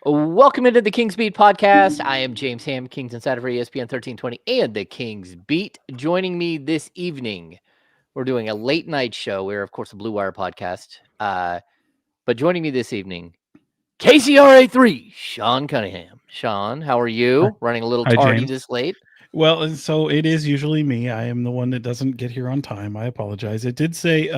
Welcome into the Kings Beat podcast. I am James Ham, Kings Insider for ESPN 1320 and the Kings Beat. Joining me this evening, we're doing a late night show. We're, of course, a Blue Wire podcast. But joining me this evening, KCRA 3, Sean Cunningham. Sean, how are you? Running a little Hi, tardy James. this late. Well, so it is usually me. I am the one that doesn't get here on time. I apologize. It did say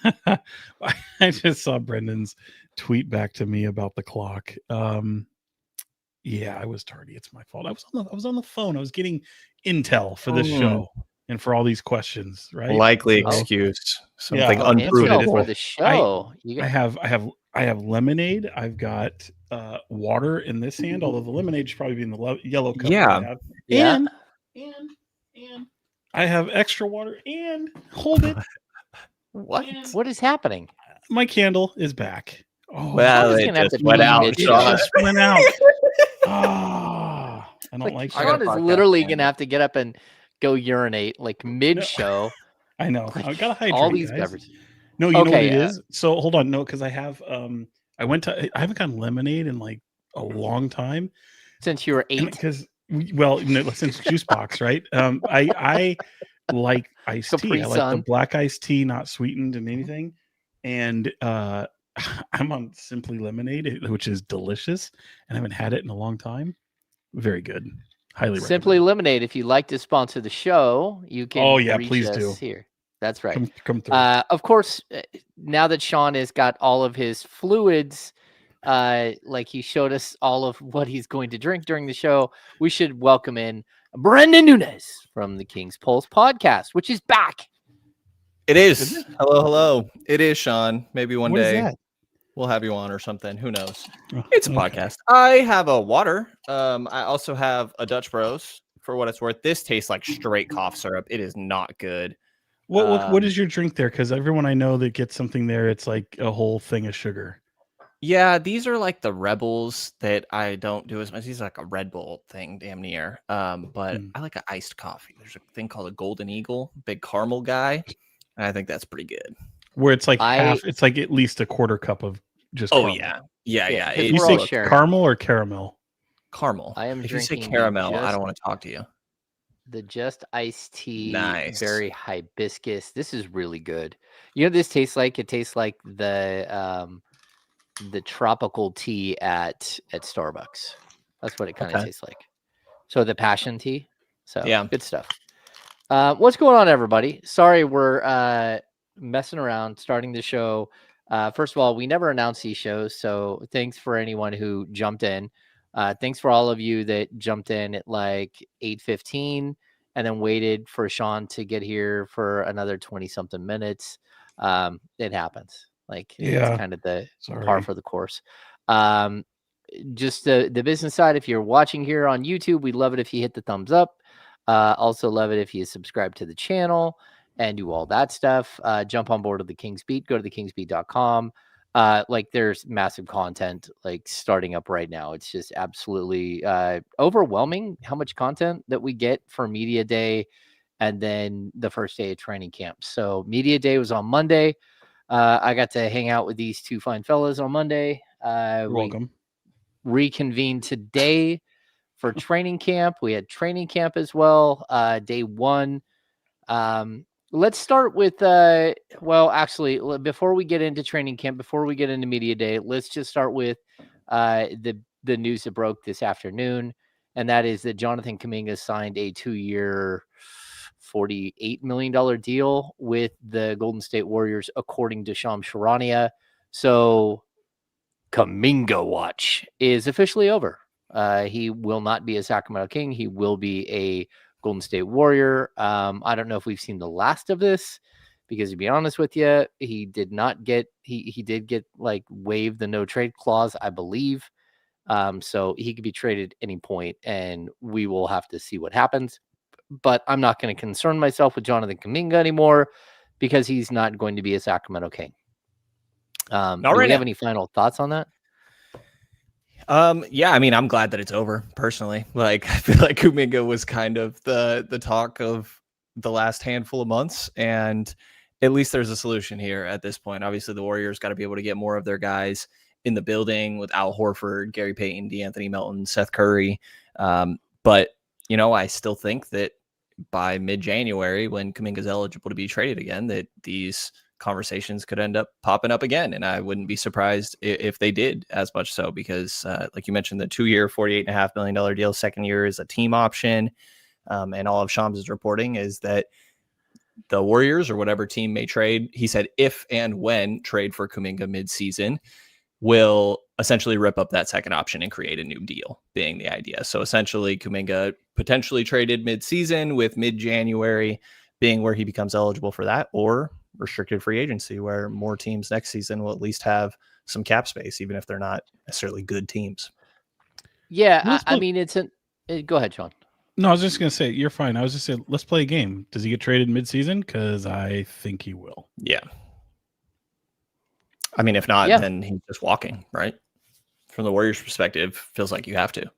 I just saw Brendan's tweet back to me about the clock. Yeah, I was tardy. It's my fault. I was on the phone. I was getting intel for this show and for all these questions, right? Likely excuse. Something Yeah, Intel unproven. for the show. I have lemonade. I've got water in this hand, although the lemonade should probably be in the yellow cup. Yeah. That I have. Yeah. And I have extra water and hold it. What is happening? My candle is back. Oh, Well, Sean's it gonna have just to went be out. mid- it Sean. just went out. I don't like Sean that. is literally going to have to get up and go urinate like mid-show. I know. Like, I gotta hydrate all these guys. beverages. No, you know what Okay, it is. So hold on, no, because I have I haven't gotten lemonade in like a long time Since you were 8. because since juice box, right? I like iced tea. Capri I like the Sun. black iced tea, not sweetened and anything. And I'm on Simply Lemonade, which is delicious, and I haven't had it in a long time. Very good. Highly Simply recommend. Lemonade. If you'd like to sponsor the show, you can. Oh, yeah, reach please us do. Here, that's right. Come through. Of course, now that Sean has got all of his fluids, like he showed us all of what he's going to drink during the show, we should welcome in Brenden Nunes from the King's Pulse podcast, which is back. It is. Hello. It is, Sean. Maybe one What is day that? we'll have you on or something. Who knows? Oh, It's a okay. podcast. I have a water. I also have a Dutch Bros for what it's worth. This tastes like straight cough syrup. It is not good. What is your drink there? Because everyone I know that gets something there, it's like a whole thing of sugar. Yeah, these are like the Rebels that I don't do as much. These are like a Red Bull thing, damn near. But I like an iced coffee. There's a thing called a Golden Eagle, big caramel guy. And I think that's pretty good. Where it's like I- half, it's like at least a quarter cup of just Oh, caramel. yeah. Yeah, Yeah. because You we're say all sharing. caramel or caramel? Caramel. I am If you say drinking caramel, I just- don't want to talk to you. The Just Iced Tea, Nice. very hibiscus. This is really good. You know what this tastes like? It tastes like the tropical tea at Starbucks. That's what it kind of Okay. tastes like. So the passion tea. So Yeah. good stuff. What's going on, everybody? Sorry, we're messing around starting the show. First of all, we never announce these shows, so thanks for anyone who jumped in. Thanks for all of you that jumped in at like 8:15 and then waited for Sean to get here for another 20-something minutes. It happens. Like, Yeah. it's kind of the par Sorry. for the course. Just the business side, if you're watching here on YouTube, we'd love it if you hit the thumbs up. Also love it if you subscribe to the channel and do all that stuff. Jump on board with the Kings Beat. Go to thekingsbeat.com. Like, there's massive content like starting up right now. It's just absolutely overwhelming how much content that we get for media day and then the first day of training camp. So media day was on Monday. I got to hang out with these two fine fellas on Monday. You're We welcome. reconvened today for training camp. We had training camp as well. Day one. Let's start with actually, before we get into training camp, before we get into media day, let's just start with the news that broke this afternoon, and that is that Jonathan Kuminga signed a 2-year $48 million deal with the Golden State Warriors, according to Shams Charania. So Kuminga watch is officially over. He will not be a Sacramento King. He will be a Golden State Warrior. I don't know if we've seen the last of this, because to be honest with you, he did not get, he did get like waived the no trade clause, I believe. So he could be traded any point, and we will have to see what happens. But I'm not going to concern myself with Jonathan Kuminga anymore, because he's not going to be a Sacramento King. Do we have any final thoughts on that? Yeah, I mean, I'm glad that it's over personally. Like, I feel like Kuminga was kind of the talk of the last handful of months, and at least there's a solution here at this point. Obviously, the Warriors got to be able to get more of their guys in the building with Al Horford, Gary Payton, DeAnthony Melton, Seth Curry. But, you know, I still think that by mid-January, when Kuminga is eligible to be traded again, that these conversations could end up popping up again. And I wouldn't be surprised if they did, as much so, because like you mentioned, the 2-year, $48.5 million deal, second year is a team option. And all of Shams' reporting is that the Warriors or whatever team may trade, he said, if and when trade for Kuminga mid-season, will essentially rip up that second option and create a new deal, being the idea. So essentially Kuminga potentially traded mid-season, with mid-January being where he becomes eligible for that, or restricted free agency, where more teams next season will at least have some cap space, even if they're not necessarily good teams. Yeah, I mean, go ahead, Sean. No, I was just going to say, you're fine. I was just saying, let's play a game. Does he get traded mid-season? Because I think he will. Yeah. I mean, if not, then he's just walking, right? From the Warriors' perspective, feels like you have to.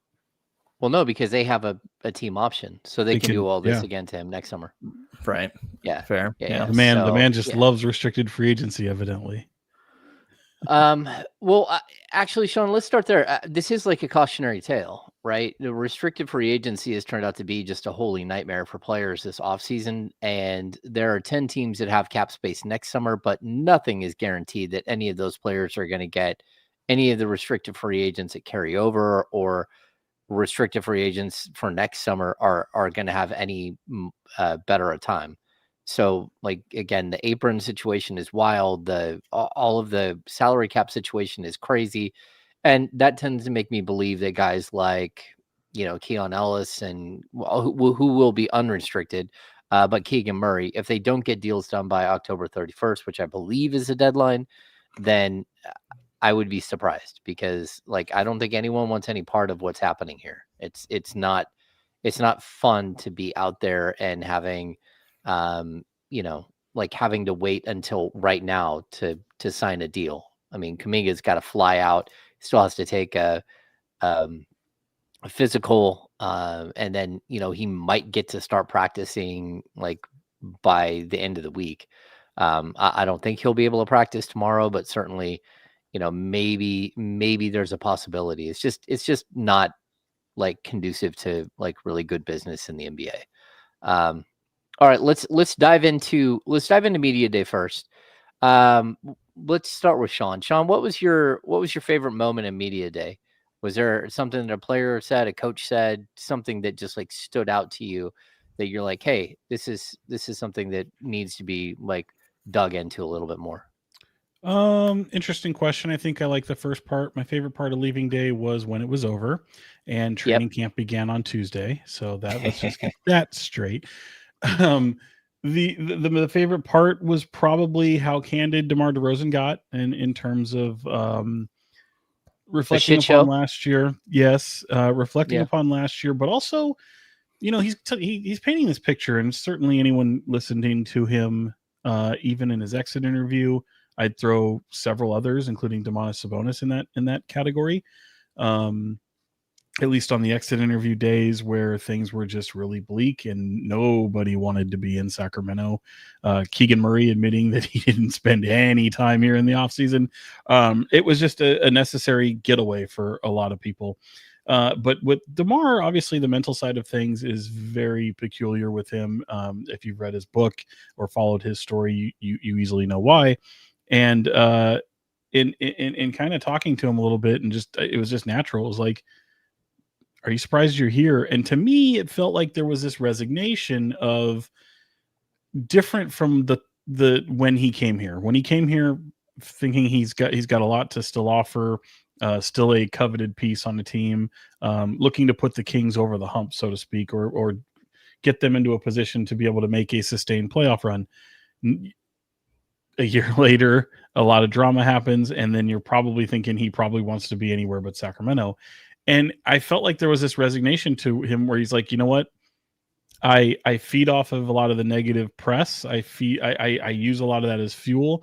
Well, no, because they have a team option, so they can do all this again to him next summer. Right. Yeah. Fair. Yeah. The man just loves restricted free agency, evidently. Well, actually, Sean, let's start there. This is like a cautionary tale, right? The restricted free agency has turned out to be just a holy nightmare for players this offseason. And there are 10 teams that have cap space next summer, but nothing is guaranteed that any of those players are going to get any of the restricted free agents that carry over, or restricted free agents for next summer are going to have any better a time. So, like, again, the apron situation is wild. All of the salary cap situation is crazy. And that tends to make me believe that guys like, you know, Keon Ellis and who will be unrestricted, but Keegan Murray, if they don't get deals done by October 31st, which I believe is the deadline, then I would be surprised, because, like, I don't think anyone wants any part of what's happening here. It's not fun to be out there and having, you know, like having to wait until right now to sign a deal. I mean, Kuminga's got to fly out, still has to take a physical, and then, you know, he might get to start practicing like by the end of the week. I don't think he'll be able to practice tomorrow, but certainly, you know, maybe there's a possibility. It's just not like conducive to like really good business in the NBA. All right, let's dive into media day first. Let's start with Sean. Sean, what was your favorite moment in media day? Was there something that a player said, a coach said, something that just like stood out to you that you're like, hey, this is something that needs to be like dug into a little bit more? Interesting question. I think I like the first part. My favorite part of leaving day was when it was over and training camp began on Tuesday. So that, let's just get that straight. The favorite part was probably how candid DeMar DeRozan got in terms of reflecting upon last year. Yes, reflecting upon last year, but also, you know, he's painting this picture, and certainly anyone listening to him, even in his exit interview, I'd throw several others, including Domantas Sabonis, in that category. At least on the exit interview days where things were just really bleak and nobody wanted to be in Sacramento. Keegan Murray admitting that he didn't spend any time here in the offseason. It was just a necessary getaway for a lot of people. But with DeMar, obviously the mental side of things is very peculiar with him. If you've read his book or followed his story, you easily know why. And in kind of talking to him a little bit, and just it was just natural. It was like, are you surprised you're here? And to me, it felt like there was this resignation of different from the when he came here. When he came here, thinking he's got a lot to still offer, still a coveted piece on the team, looking to put the Kings over the hump, so to speak, or get them into a position to be able to make a sustained playoff run. A year later, a lot of drama happens, and then you're probably thinking he probably wants to be anywhere but Sacramento. And I felt like there was this resignation to him where he's like, you know what? I feed off of a lot of the negative press. I use a lot of that as fuel,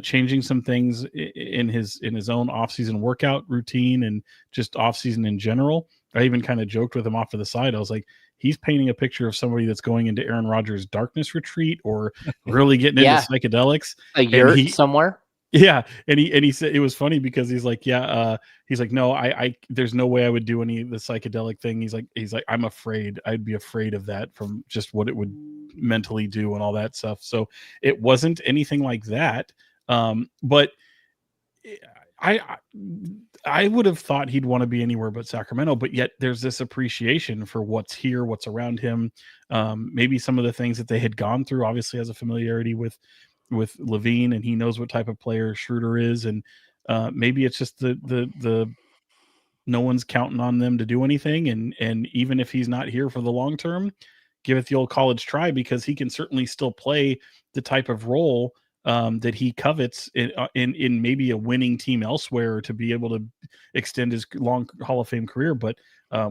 changing some things in his own offseason workout routine and just offseason in general. I even kind of joked with him off to the side. I was like, he's painting a picture of somebody that's going into Aaron Rodgers' darkness retreat or really getting into psychedelics. A yurt somewhere. Yeah, and he said it was funny because he's like, he's like, no, I there's no way I would do any of the psychedelic thing. He's like, I'm afraid. I'd be afraid of that from just what it would mentally do and all that stuff. So it wasn't anything like that. But I I would have thought he'd want to be anywhere but Sacramento, but yet there's this appreciation for what's here, what's around him. Maybe some of the things that they had gone through, obviously has a familiarity with Levine, and he knows what type of player Schruder is, and maybe it's just the no one's counting on them to do anything, and even if he's not here for the long term, give it the old college try, because he can certainly still play the type of role that he covets in maybe a winning team elsewhere to be able to extend his long Hall of Fame career. But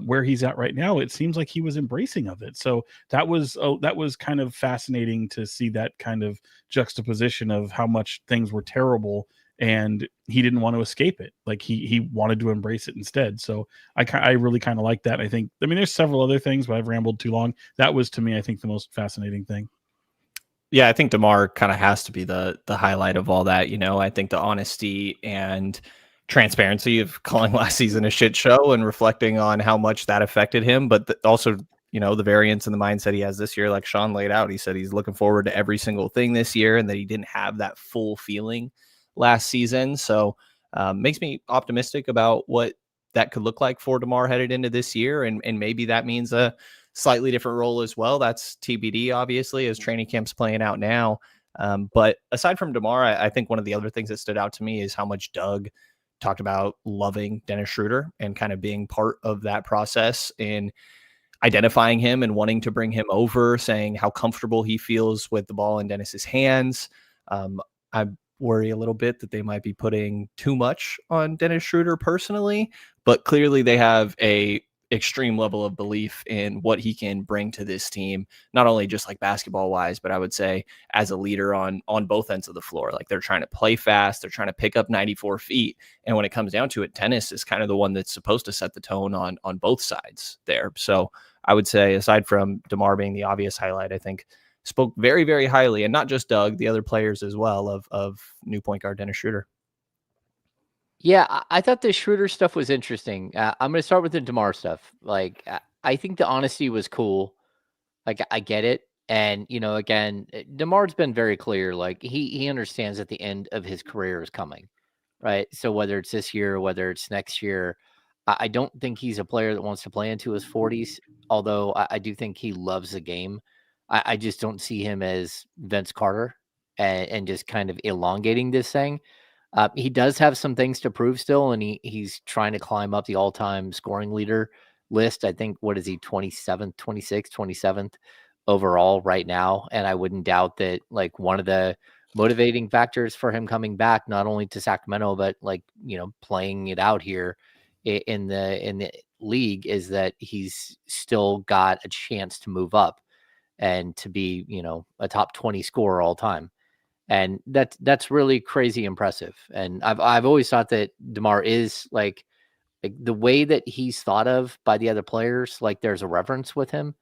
where he's at right now, it seems like he was embracing of it. So that was kind of fascinating to see that kind of juxtaposition of how much things were terrible, and he didn't want to escape it. Like he wanted to embrace it instead. So I really kind of like that. I mean, there's several other things, but I've rambled too long. That was, to me, I think the most fascinating thing. Yeah, I think DeMar kind of has to be the highlight of all that. I think the honesty and transparency of calling last season a shit show and reflecting on how much that affected him, but also, the variance in the mindset he has this year, like Sean laid out. He said he's looking forward to every single thing this year, and that he didn't have that full feeling last season. So makes me optimistic about what that could look like for DeMar headed into this year. And maybe that means a slightly different role as well. That's TBD, obviously, as training camp's playing out now. But aside from DeMar, I think one of the other things that stood out to me is how much Doug talked about loving Dennis Schroder and kind of being part of that process in identifying him and wanting to bring him over, saying how comfortable he feels with the ball in Dennis's hands. I worry a little bit that they might be putting too much on Dennis Schroder personally, but clearly they have a extreme level of belief in what he can bring to this team, not only just like basketball wise, but I would say as a leader on both ends of the floor. Like, they're trying to play fast, they're trying to pick up 94 feet. And when it comes down to it, Dennis is kind of the one that's supposed to set the tone on both sides there. So I would say, aside from DeMar being the obvious highlight, I think spoke very, very highly, and not just Doug, the other players as well, of new point guard Dennis Schroder. Yeah, I thought the Schroeder stuff was interesting. I'm going to start with the DeMar stuff. Like, I think the honesty was cool. Like, I get it. And, again, DeMar's been very clear. Like, he understands that the end of his career is coming, right? So whether it's this year, whether it's next year, I don't think he's a player that wants to play into his 40s, although I do think he loves the game. I just don't see him as Vince Carter and just kind of elongating this thing. He does have some things to prove still, and he's trying to climb up the all-time scoring leader list. I think, what is he, 27th, 26th, 27th overall right now? And I wouldn't doubt that, like, one of the motivating factors for him coming back, not only to Sacramento, but like, playing it out here in the league, is that he's still got a chance to move up and to be, a top 20 scorer all time. And that's really crazy impressive. And I've always thought that DeMar is like the way that he's thought of by the other players, like there's a reverence with him.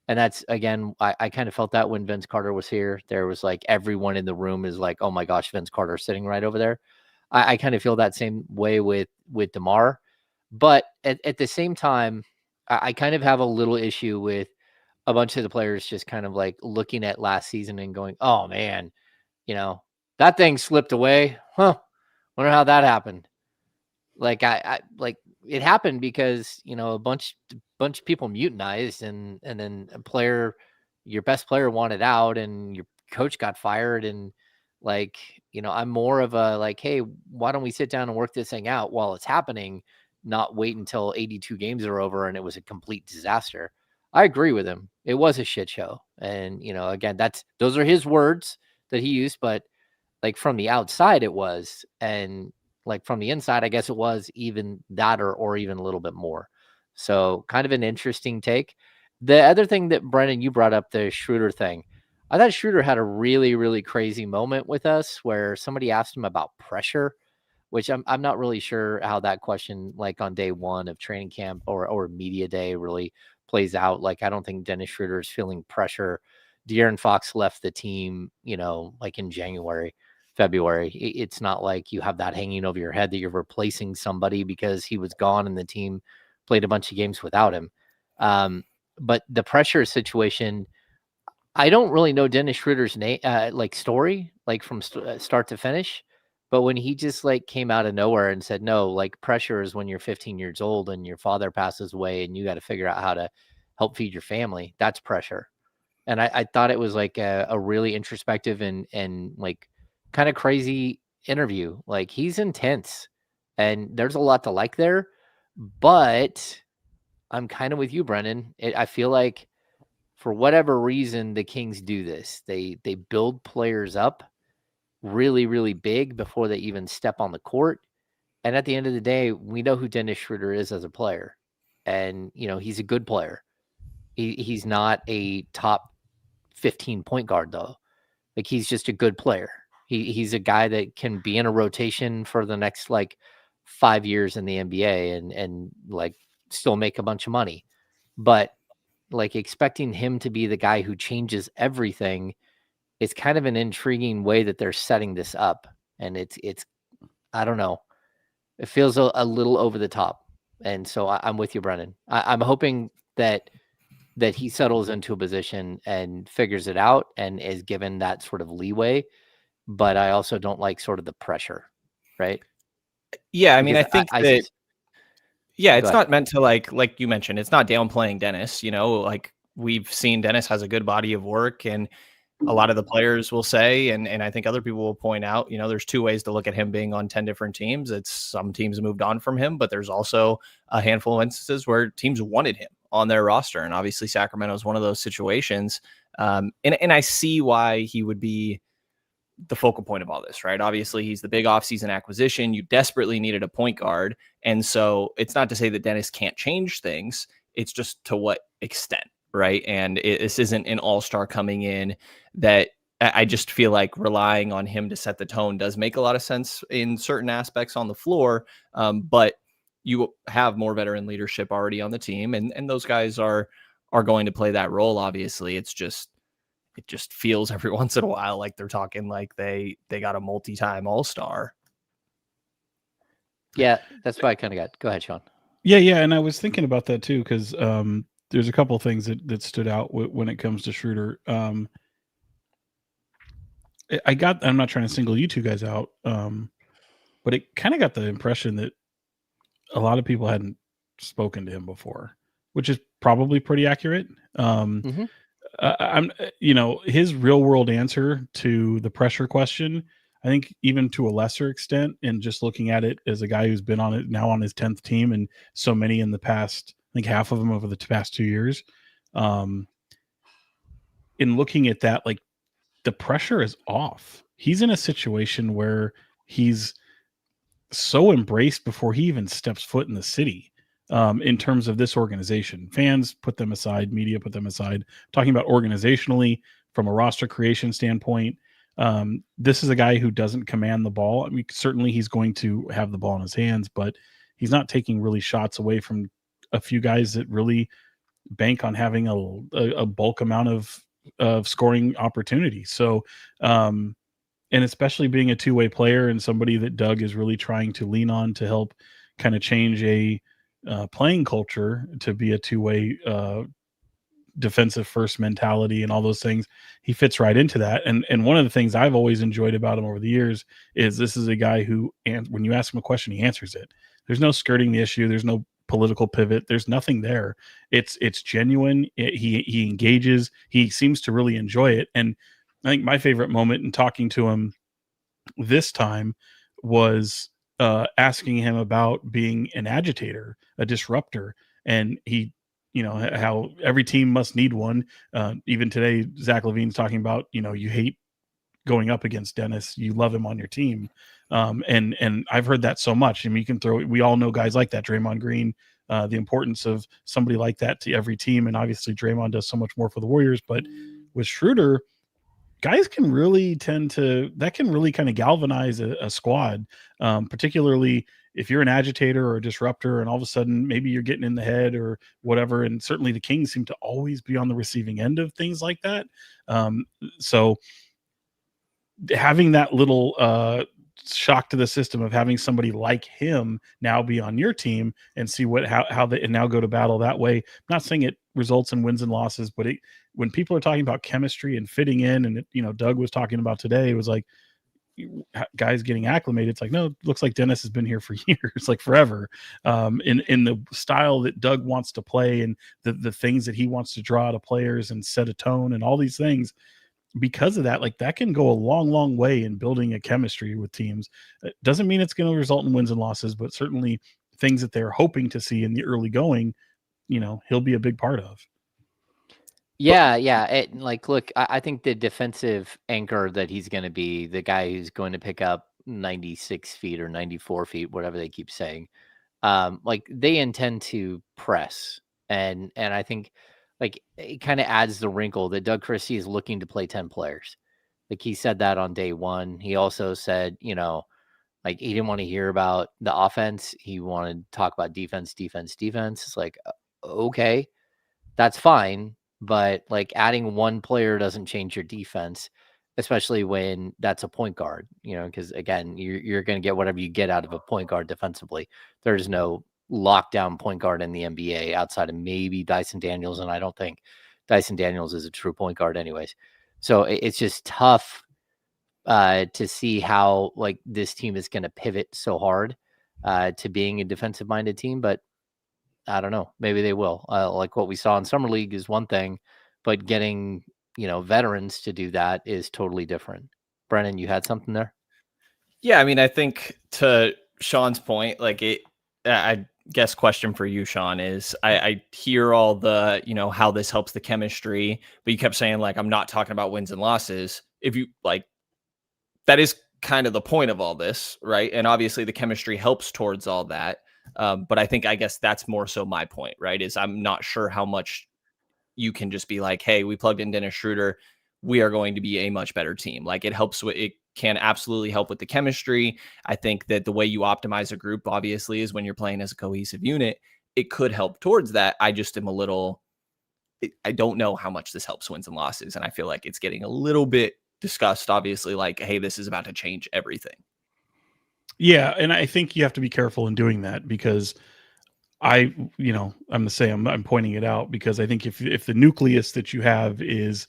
And that's, again, I kind of felt that when Vince Carter was here. There was like everyone in the room is like, oh my gosh, Vince Carter sitting right over there. I kind of feel that same way with DeMar. But at the same time, I kind of have a little issue with a bunch of the players just kind of like looking at last season and going, oh man, that thing slipped away. Huh. Wonder how that happened. Like, I like it happened because, a bunch of people mutinized, and then your best player wanted out, and your coach got fired. And like, I'm more of a like, hey, why don't we sit down and work this thing out while it's happening, not wait until 82 games are over and it was a complete disaster. I agree with him. It was a shit show. And, again, those are his words that he used, but like from the outside it was, and like from the inside, I guess it was even that or even a little bit more. So kind of an interesting take. The other thing that Brenden, you brought up, the Schroeder thing. I thought Schroeder had a really, really crazy moment with us where somebody asked him about pressure, which I'm not really sure how that question, like on day one of training camp or media day, really plays out. Like, I don't think Dennis Schroeder is feeling pressure. De'Aaron Fox left the team, like in January, February. It's not like you have that hanging over your head that you're replacing somebody because he was gone and the team played a bunch of games without him. But the pressure situation, I don't really know Dennis Schroeder's name, like story, like from start to finish. But when he just like came out of nowhere and said, no, like pressure is when you're 15 years old and your father passes away and you got to figure out how to help feed your family. That's pressure. And I thought it was like a really introspective and like kind of crazy interview. Like he's intense and there's a lot to like there, but I'm kind of with you, Brendan. I feel like for whatever reason, the Kings do this. They build players up really, really big before they even step on the court. And at the end of the day, we know who Dennis Schroeder is as a player. And, you know, he's a good player. He's not a top 15 point guard, though. Like, he's just a good player. He's a guy that can be in a rotation for the next, like, 5 years in the NBA and like, still make a bunch of money. But, like, expecting him to be the guy who changes everything is kind of an intriguing way that they're setting this up. And it's I don't know. It feels a little over the top. And so I'm with you, Brennan. I'm hoping that he settles into a position and figures it out and is given that sort of leeway. But I also don't like sort of the pressure, right? Yeah, I mean, I think that yeah, it's not meant to like you mentioned, it's not downplaying Dennis, you know, like we've seen Dennis has a good body of work and a lot of the players will say, and I think other people will point out, you know, there's two ways to look at him being on 10 different teams. It's some teams moved on from him, but there's also a handful of instances where teams wanted him on their roster. And obviously Sacramento is one of those situations. And I see why he would be the focal point of all this, right? Obviously he's the big offseason acquisition. You desperately needed a point guard. And so it's not to say that Dennis can't change things. It's just to what extent, right? And this isn't an all-star coming in that I just feel like relying on him to set the tone does make a lot of sense in certain aspects on the floor. But you have more veteran leadership already on the team, and those guys are going to play that role. Obviously, it just feels every once in a while like they're talking like they got a multi-time all-star. Yeah, that's what I kind of got. Go ahead, Sean. Yeah, and I was thinking about that too because there's a couple of things that stood out when it comes to Schroeder. I'm not trying to single you two guys out, but it kind of got the impression that a lot of people hadn't spoken to him before, which is probably pretty accurate. I'm, his real world answer to the pressure question, I think even to a lesser extent, and just looking at it as a guy who's been on it now on his 10th team and so many in the past, I think half of them over the past 2 years. In looking at that, like the pressure is off. He's in a situation where he's so embraced before he even steps foot in the city. In terms of this organization, fans put them aside, media put them aside. Talking about organizationally, from a roster creation standpoint, this is a guy who doesn't command the ball. I mean, certainly he's going to have the ball in his hands, but he's not taking really shots away from a few guys that really bank on having a bulk amount of scoring opportunities. So, and especially being a two-way player and somebody that Doug is really trying to lean on to help kind of change a playing culture to be a two-way defensive first mentality and all those things. He fits right into that. And one of the things I've always enjoyed about him over the years is this is a guy who, and when you ask him a question, he answers it. There's no skirting the issue. There's no political pivot. There's nothing there. It's genuine. He engages. He seems to really enjoy it. And I think my favorite moment in talking to him this time was asking him about being an agitator, a disruptor. And he, how every team must need one. Even today, Zach LaVine's talking about, you hate going up against Dennis. You love him on your team. And I've heard that so much. I mean, we all know guys like that, Draymond Green, the importance of somebody like that to every team. And obviously Draymond does so much more for the Warriors, but with Schroeder, guys can really kind of galvanize a squad, particularly if you're an agitator or a disruptor and all of a sudden maybe you're getting in the head or whatever. And certainly the Kings seem to always be on the receiving end of things like that. So having that little shock to the system of having somebody like him now be on your team and see how they and now go to battle that way. I'm not saying it results in wins and losses, but when people are talking about chemistry and fitting in, and Doug was talking about today, it was like guys getting acclimated. It's like, no, it looks like Dennis has been here for years, like forever. In the style that Doug wants to play and the things that he wants to draw out of players and set a tone and all these things. Because of that, like that can go a long way in building a chemistry with teams. It doesn't mean it's going to result in wins and losses, but certainly things that they're hoping to see in the early going, he'll be a big part of. Yeah. Look, I think the defensive anchor that he's going to be, the guy who's going to pick up 96 feet or 94 feet, whatever they keep saying, like they intend to press. And I think like it kind of adds the wrinkle that Doug Christie is looking to play 10 players. Like he said that on day one. He also said, like he didn't want to hear about the offense. He wanted to talk about defense. It's like, okay, that's fine. But like adding one player doesn't change your defense, especially when that's a point guard, because again, you're going to get whatever you get out of a point guard defensively. There's no lockdown point guard in the NBA outside of maybe Dyson Daniels. And I don't think Dyson Daniels is a true point guard anyways. So it's just tough to see how like this team is going to pivot so hard to being a defensive minded team. But I don't know. Maybe they will. Like what we saw in Summer League is one thing, but getting, veterans to do that is totally different. Brennan, you had something there? Yeah. I mean, I think to Sean's point, like I guess question for you, Sean, is I hear all the, how this helps the chemistry, but you kept saying like, I'm not talking about wins and losses. If you like, that is kind of the point of all this, right? And obviously the chemistry helps towards all that. But I guess that's more so my point, right? Is I'm not sure how much you can just be like, hey, we plugged in Dennis Schruder, we are going to be a much better team. Like it helps with, it can absolutely help with the chemistry. I think that the way you optimize a group obviously is when you're playing as a cohesive unit. It could help towards that. I just am I don't know how much this helps wins and losses. And I feel like it's getting a little bit discussed, obviously, like, hey, this is about to change everything. Yeah, and I think you have to be careful in doing that because I'm the same. I'm pointing it out because I think if the nucleus that you have is,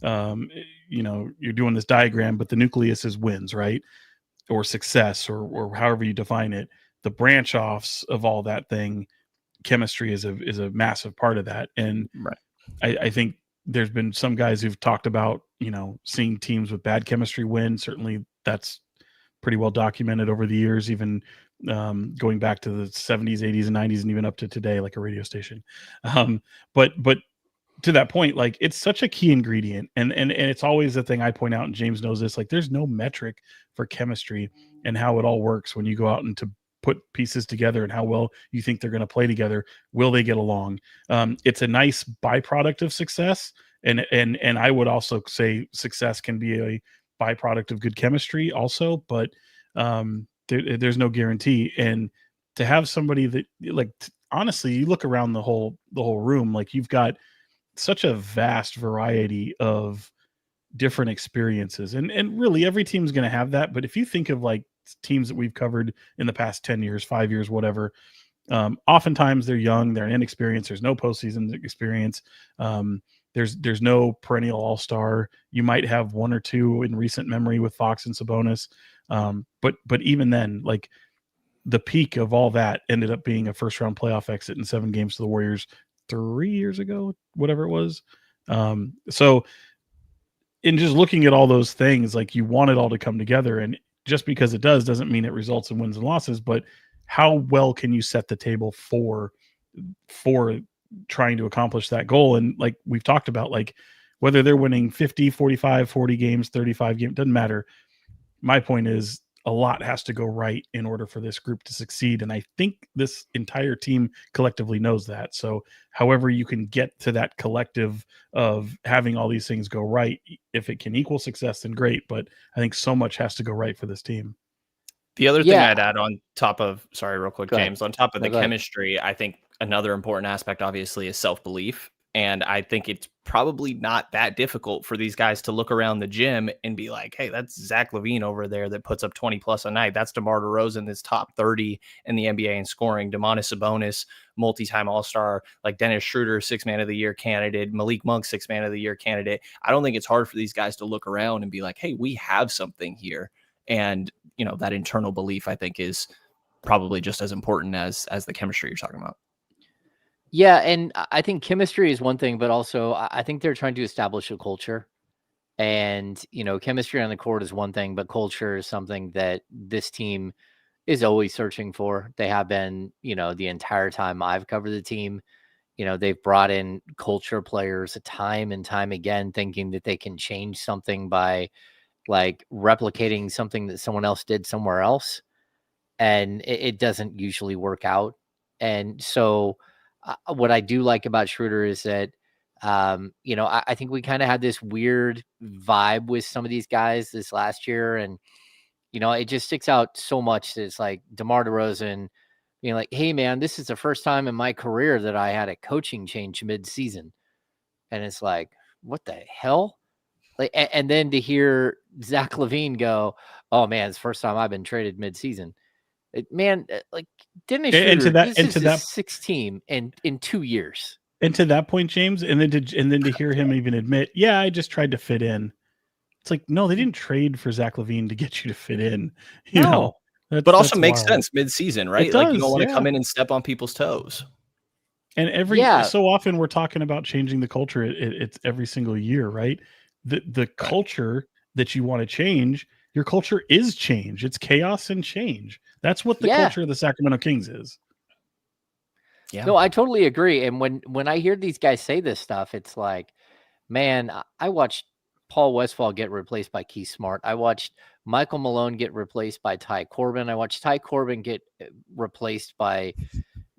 you're doing this diagram, but the nucleus is wins, right, or success, or however you define it. The branch offs of all that thing, chemistry is a massive part of that, and right. I think there's been some guys who've talked about seeing teams with bad chemistry win. Certainly, that's pretty well documented over the years, even going back to the 70s, 80s, and 90s, and even up to today, like a radio station. But to that point, like it's such a key ingredient, and it's always the thing I point out, and James knows this. Like, there's no metric for chemistry and how it all works when you go out and to put pieces together and how well you think they're going to play together. Will they get along? It's a nice byproduct of success, and I would also say success can be a byproduct of good chemistry also, but there's no guarantee. And to have somebody that honestly, you look around the whole room, like you've got such a vast variety of different experiences, and really every team's going to have that. But if you think of like teams that we've covered in the past 10 years, 5 years, whatever, oftentimes they're young, they're inexperienced. There's no postseason experience. There's no perennial all-star. You might have one or two in recent memory with Fox and Sabonis. But even then, like the peak of all that ended up being a first round playoff exit in 7 games to the Warriors 3 years ago, whatever it was. So in just looking at all those things, like you want it all to come together, and just because it doesn't mean it results in wins and losses, but how well can you set the table for trying to accomplish that goal? And like we've talked about, like whether they're winning 50, 45, 40 games, 35 games, doesn't matter. My point is a lot has to go right in order for this group to succeed. And I think this entire team collectively knows that. So however you can get to that collective of having all these things go right, if it can equal success, then great. But I think so much has to go right for this team. The other thing I'd add on top of, sorry, real quick, Go James, ahead. on top of No, the chemistry, I think another important aspect, obviously, is self-belief. And I think it's probably not that difficult for these guys to look around the gym and be like, hey, that's Zach LaVine over there that puts up 20 plus a night. That's DeMar DeRozan that's top 30 in the NBA in scoring. Domantas Sabonis, multi-time All-Star, like Dennis Schroeder, 6 Man of the Year candidate, Malik Monk, 6 Man of the Year candidate. I don't think it's hard for these guys to look around and be like, hey, we have something here. And, that internal belief, I think, is probably just as important as the chemistry you're talking about. Yeah, and I think chemistry is one thing, but also I think they're trying to establish a culture. And, chemistry on the court is one thing, but culture is something that this team is always searching for. They have been, the entire time I've covered the team. They've brought in culture players time and time again, thinking that they can change something by like replicating something that someone else did somewhere else. And it doesn't usually work out. And so what I do like about Schruder is that, I think we kind of had this weird vibe with some of these guys this last year. And, it just sticks out so much that it's like DeMar DeRozan being like, hey, man, this is the first time in my career that I had a coaching change mid-season. And it's like, what the hell? Like, and then to hear Zach LaVine go, oh, man, it's the first time I've been traded mid-season. Like Dennis Schroeder, this is his sixth team in 2 years. And to that point, James, and then to hear him even admit, yeah, I just tried to fit in. It's like, no, they didn't trade for Zach LaVine to get you to fit in. You know, but also makes sense mid-season, right? Like you don't want to come in and step on people's toes. And so often we're talking about changing the culture. It's every single year, right? The culture that you want to change. Your culture is change. It's chaos and change. That's what the culture of the Sacramento Kings is. Yeah. No, I totally agree. And when I hear these guys say this stuff, it's like, man, I watched Paul Westphal get replaced by Keith Smart. I watched Michael Malone get replaced by Ty Corbin. I watched Ty Corbin get replaced by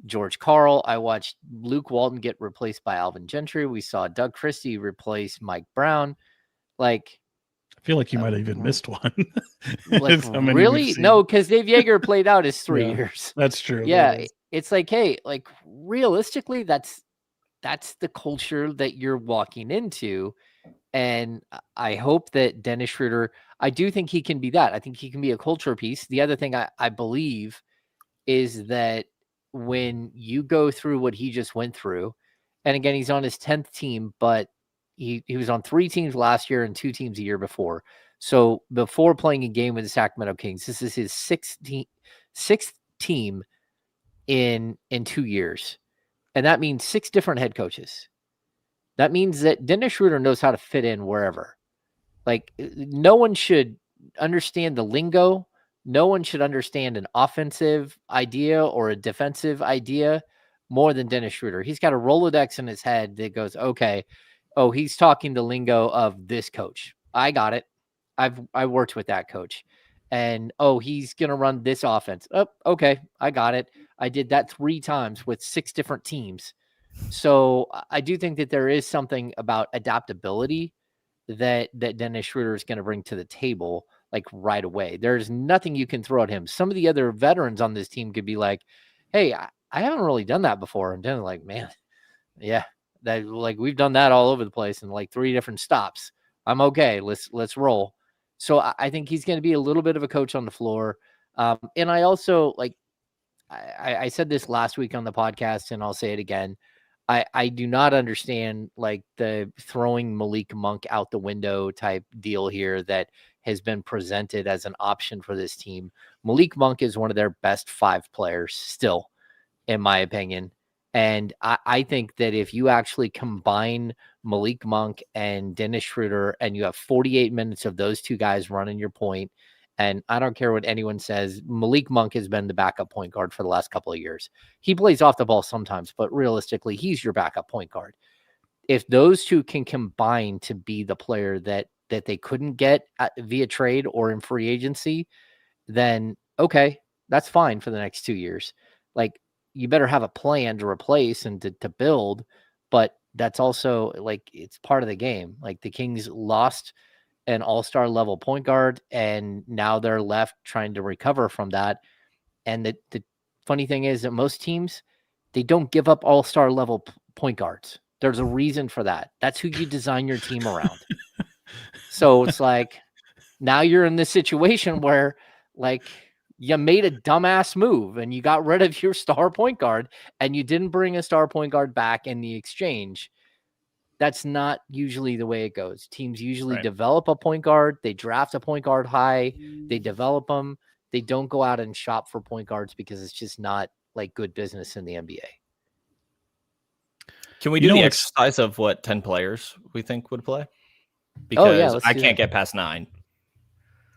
George Karl. I watched Luke Walton get replaced by Alvin Gentry. We saw Doug Christie replace Mike Brown. Like, I feel like you might have even missed one. Like, really? No, because Dave Yeager played out his 3 years. That's true. Yeah, it's like, hey, like realistically, that's the culture that you're walking into. And I hope that Dennis Schroeder, I do think he can be that. I think he can be a culture piece. The other thing I believe is that when you go through what he just went through, and again, he's on his 10th team, but he was on 3 teams last year and 2 teams a year before. So before playing a game with the Sacramento Kings, this is his sixth team in 2 years. And that means 6 different head coaches. That means that Dennis Schroeder knows how to fit in wherever. Like, no one should understand the lingo. No one should understand an offensive idea or a defensive idea more than Dennis Schroeder. He's got a Rolodex in his head that goes, okay, oh, he's talking the lingo of this coach. I got it. I worked with that coach. And, oh, he's going to run this offense. Oh, okay, I got it. I did that 3 times with 6 different teams. So I do think that there is something about adaptability that Dennis Schroeder is going to bring to the table, like right away. There's nothing you can throw at him. Some of the other veterans on this team could be like, hey, I haven't really done that before. And then like, man, yeah, that like we've done that all over the place in like 3 different stops. I'm okay. Let's roll. So I think he's going to be a little bit of a coach on the floor. And I also like, I said this last week on the podcast and I'll say it again. I do not understand like the throwing Malik Monk out the window type deal here that has been presented as an option for this team. Malik Monk is one of their best 5 players still, in my opinion. And I think that if you actually combine Malik Monk and Dennis Schroeder and you have 48 minutes of those 2 guys running your point, and I don't care what anyone says, Malik Monk has been the backup point guard for the last couple of years. He plays off the ball sometimes, but realistically, he's your backup point guard. If those 2 can combine to be the player that they couldn't get via trade or in free agency, then okay, that's fine for the next 2 years. Like, you better have a plan to replace and to build, but that's also like, it's part of the game. Like the Kings lost an all-star level point guard, and now they're left trying to recover from that. And the funny thing is that most teams, they don't give up all-star level point guards. There's a reason for that. That's who you design your team around. So it's like now you're in this situation where like you made a dumbass move and you got rid of your star point guard and you didn't bring a star point guard back in the exchange. That's not usually the way it goes. Teams usually develop a point guard. They draft a point guard high. They develop them. They don't go out and shop for point guards because it's just not like good business in the NBA. Can we do the exercise of what 10 players we think would play? Because I can't get past 9.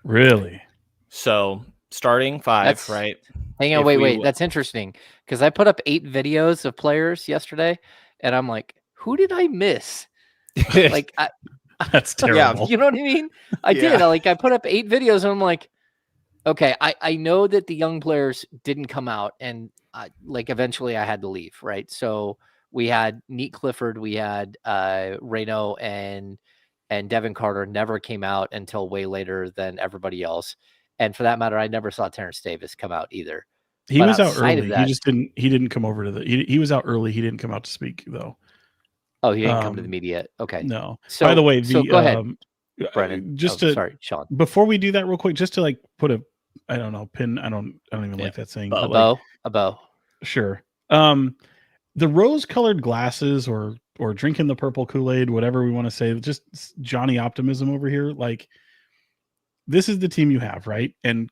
Really? So starting 5, right? Hang on, wait. That's interesting because I put up 8 videos of players yesterday, and I'm like, who did I miss? Like, that's terrible. Yeah, you know what I mean? I did. I put up 8 videos, and I'm like, okay, I know that the young players didn't come out, and eventually I had to leave, right? So we had Neat Clifford, we had Reno, and Devin Carter never came out until way later than everybody else. And for that matter, I never saw Terrence Davis come out either. He was out early. He didn't come over to he was out early. He didn't come out to speak though. Oh, he didn't come to the media. Okay. No. So, by the way, go ahead, Brenden. Sorry, Sean. Before we do that real quick, just to put a, I don't know, pin. I don't even like that saying. A bow. Sure. The rose-colored glasses or drinking the purple Kool-Aid, whatever we want to say, just Johnny optimism over here. Like, this is the team you have, right? And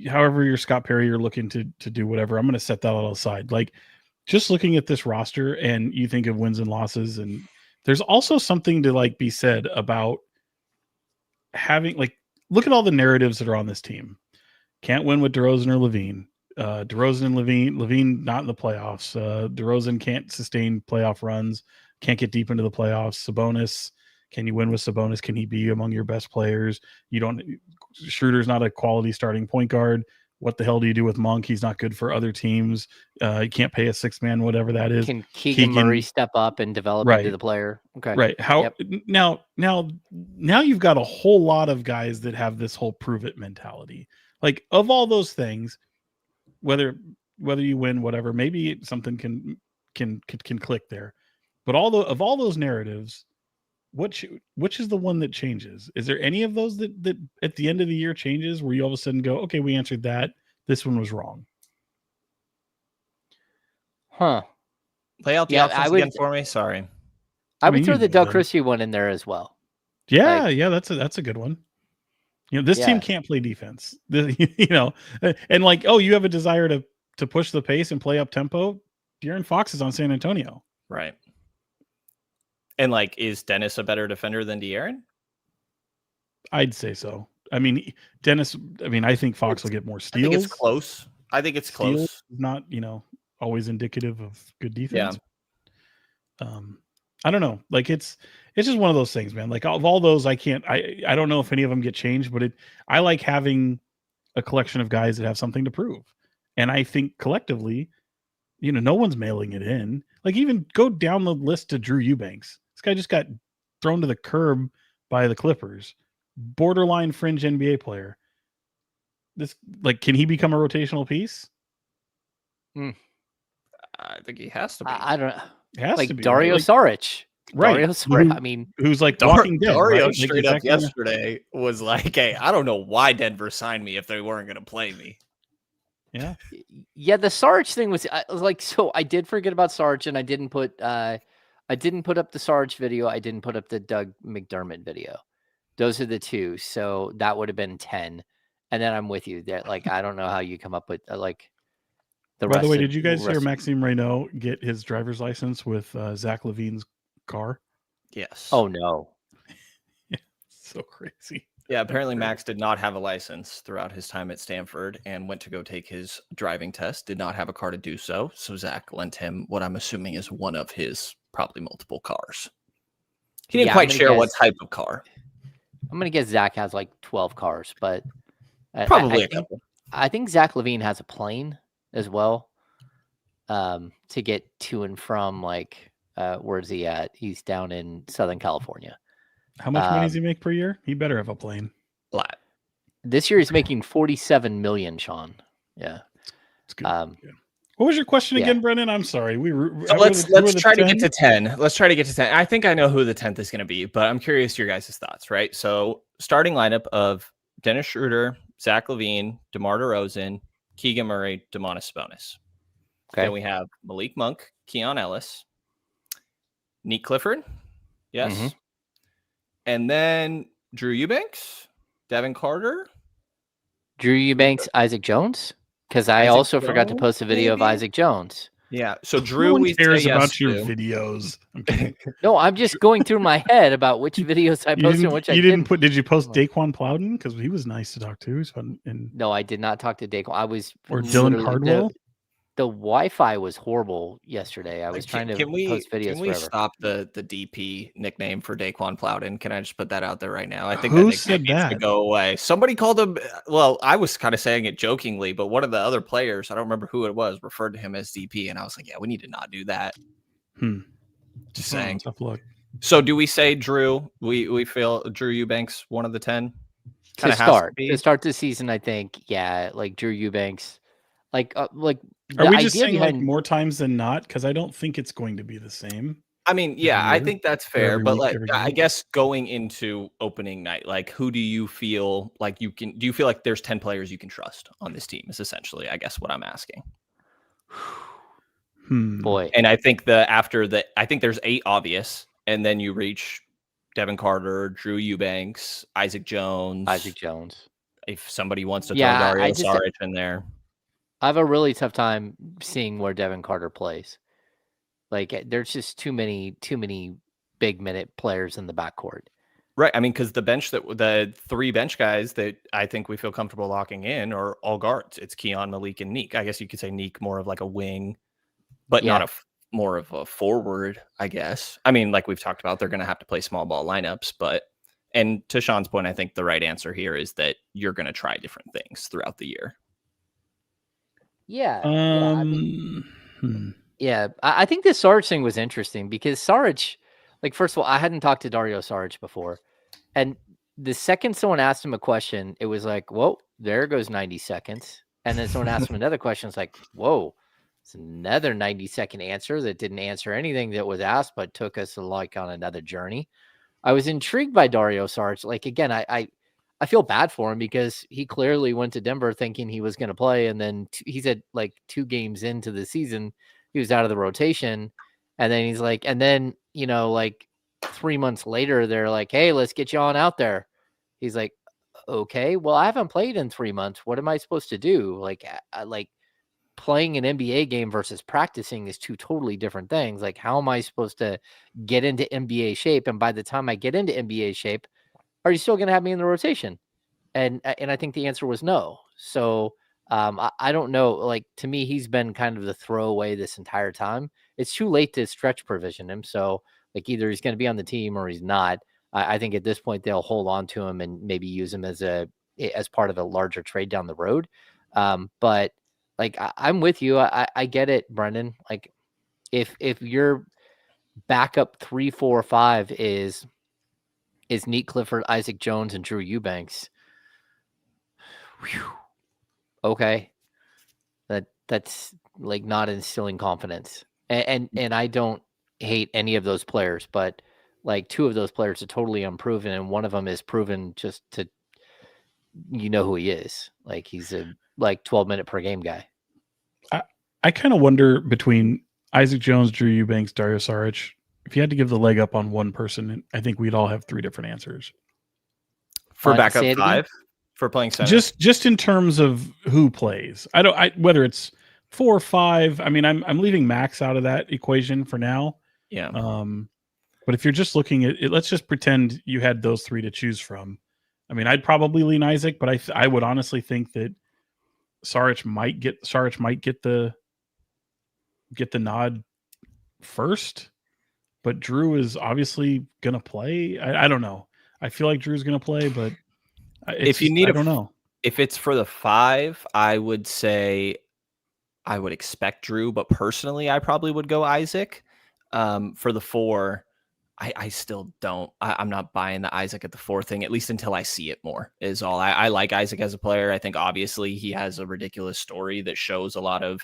however you're Scott Perry, you're looking to do whatever. I'm going to set that all aside. Like, just looking at this roster and you think of wins and losses, and there's also something to be said about having look at all the narratives that are on this team. Can't win with DeRozan or Levine. DeRozan and Levine not in the playoffs. DeRozan can't sustain playoff runs, can't get deep into the playoffs. Sabonis, can you win with Sabonis? Can he be among your best players? Schroeder's not a quality starting point guard. What the hell do you do with Monk? He's not good for other teams. You can't pay a 6-man, whatever that is. Can Keegan Murray step up and develop into the player? Okay. Right. Now you've got a whole lot of guys that have this whole prove it mentality. Like, of all those things, whether you win, whatever, maybe something can click there. But of all those narratives, which is the one that changes? Is there any of those that at the end of the year changes where you all of a sudden go, okay, we answered that. This one was wrong. Huh. Lay out the options again for me. Sorry. I would throw the Doug Christie one in there as well. Yeah, that's a good one. This team can't play defense. And you have a desire to push the pace and play up tempo. De'Aaron Fox is on San Antonio. Right. And is Dennis a better defender than De'Aaron? I'd say so. I mean, Dennis. I mean, I think Fox will get more steals. I think it's close. Not always indicative of good defense. Yeah. I don't know. It's just one of those things, man. Of all those, I don't know if any of them get changed, but I like having a collection of guys that have something to prove. And I think collectively, no one's mailing it in. Even go down the list to Drew Eubanks. This guy just got thrown to the curb by the Clippers. Borderline fringe NBA player. This, can he become a rotational piece? I think he has to be. I don't know. It has to be. Dario Saric. Right. Dario Saric. Who's Walking Dead. Dario right? straight up yesterday was hey, I don't know why Denver signed me if they weren't going to play me. Yeah. Yeah, the Sarge thing was so I did forget about Sarge, and I didn't put up the Sarge video. I didn't put up the Doug McDermott video. Those are the two. So that would have been 10. And then I'm with you that I don't know how you come up with the rest. By the way, did you guys hear Maxime Reynaud get his driver's license with Zach LaVine's car? Yes. Oh no. Yeah, so crazy. Yeah, apparently Max did not have a license throughout his time at Stanford and went to go take his driving test, did not have a car to do so. So Zach lent him what I'm assuming is one of his probably multiple cars. He didn't quite share what type of car. I'm going to guess Zach has 12 cars, but probably a couple. I think Zach LaVine has a plane as well to get to and from where's he at? He's down in Southern California. How much money does he make per year? He better have a plane. A lot. This year he's making $47 million, Sean. Yeah. It's good. Yeah. What was your question Yeah. again, Brendan? I'm sorry. So let's try to get to 10. Let's try to get to 10. I think I know who the 10th is going to be, but I'm curious your guys' thoughts, right? So starting lineup of Dennis Schroeder, Zach LaVine, DeMar DeRozan, Keegan Murray, Domantas Sabonis. Okay. Then we have Malik Monk, Keon Ellis, Nick Clifford. Yes. Mhm. And then Drew Eubanks, Devin Carter. Drew Eubanks, Isaac Jones? Because I Isaac also forgot to Jones, post a video of maybe? Isaac Jones. Yeah. So No Drew, one we cares say yes about your to. videos. I'm kidding. No, I'm just going through my head about which videos I posted and which I didn't. Did you post Daquan Plowden? Because he was nice to talk to. He's fun. No, I did not talk to Daquan. I was Or Dylan literally- Cardwell? The Wi-Fi was horrible yesterday. I was trying to post videos Can we forever. stop the DP nickname for Daquan Plowden? Can I just put that out there right now? I think Who that said nickname needs to that? go away. Somebody called him. Well, I was kind of saying it jokingly, but one of the other players, I don't remember who it was, referred to him as DP, and I was like, yeah, we need to not do that. Just saying. Tough luck. So, do we say Drew? We feel Drew Eubanks one of the 10 To start the season, I think, yeah, like Drew Eubanks, like Are the we just idea saying like behind more times than not? Because I don't think it's going to be the same. I mean, yeah, I year, think that's or fair. every But week, like, every I game. guess going into opening night, like, who do you feel like you can? Do you feel like there's 10 players you can trust on this team? Is essentially, I guess, what I'm asking. boy, And I think I think there's 8 obvious, and then you reach Devin Carter, Drew Eubanks, Isaac Jones. If somebody wants to throw Dario Saric in there. I have a really tough time seeing where Devin Carter plays. Like, there's just too many big minute players in the backcourt. Right. I mean, because the 3 bench guys that I think we feel comfortable locking in are all guards. It's Keon, Malik, and Neek. I guess you could say Neek more of like a wing, but not more of a forward, I guess. I mean, like we've talked about, they're going to have to play small ball lineups, and to Sean's point, I think the right answer here is that you're going to try different things throughout the year. Yeah. I think this Saric thing was interesting because Saric, like, first of all, I hadn't talked to Dario Saric before. And the second someone asked him a question, it was like, whoa, there goes 90 seconds. And then someone asked him another question. It's like, whoa, it's another 90-second answer that didn't answer anything that was asked, but took us like on another journey. I was intrigued by Dario Saric. Like, again, I feel bad for him because he clearly went to Denver thinking he was going to play. And then he said like 2 games into the season, he was out of the rotation. And then he's like, and then, like 3 months later, they're like, hey, let's get you on out there. He's like, okay, well, I haven't played in 3 months. What am I supposed to do? Like playing an NBA game versus practicing is 2 totally different things. Like, how am I supposed to get into NBA shape? And by the time I get into NBA shape, are you still going to have me in the rotation? And I think the answer was no. So I don't know. Like, to me, he's been kind of the throwaway this entire time. It's too late to stretch provision him. So like, either he's going to be on the team or he's not. I think at this point they'll hold on to him and maybe use him as part of a larger trade down the road. But like, I'm with you. I get it, Brendan. Like, if your backup 3, 4, 5 is Neek Clifford, Isaac Jones, and Drew Eubanks, okay, that's like not instilling confidence. And I don't hate any of those players, but like 2 of those players are totally unproven, and one of them is proven just to, who he is. Like, he's a 12-minute per game guy. I kind of wonder between Isaac Jones, Drew Eubanks, Dario Saric, if you had to give the leg up on one person, I think we'd all have 3 different answers. For backup 5, for playing center? Just in terms of who plays. Whether it's 4 or 5. I mean, I'm leaving Max out of that equation for now. Yeah. But if you're just looking at it, let's just pretend you had those 3 to choose from. I mean, I'd probably lean Isaac, but I would honestly think that Saric might get the nod first, but Drew is obviously going to play. I don't know. I feel like Drew's going to play, but I don't know. If it's for the 5, I would say I would expect Drew, but personally, I probably would go Isaac. For the 4, I still don't. I'm not buying the Isaac at the 4 thing, at least until I see it more, is all. I like Isaac as a player. I think obviously he has a ridiculous story that shows a lot of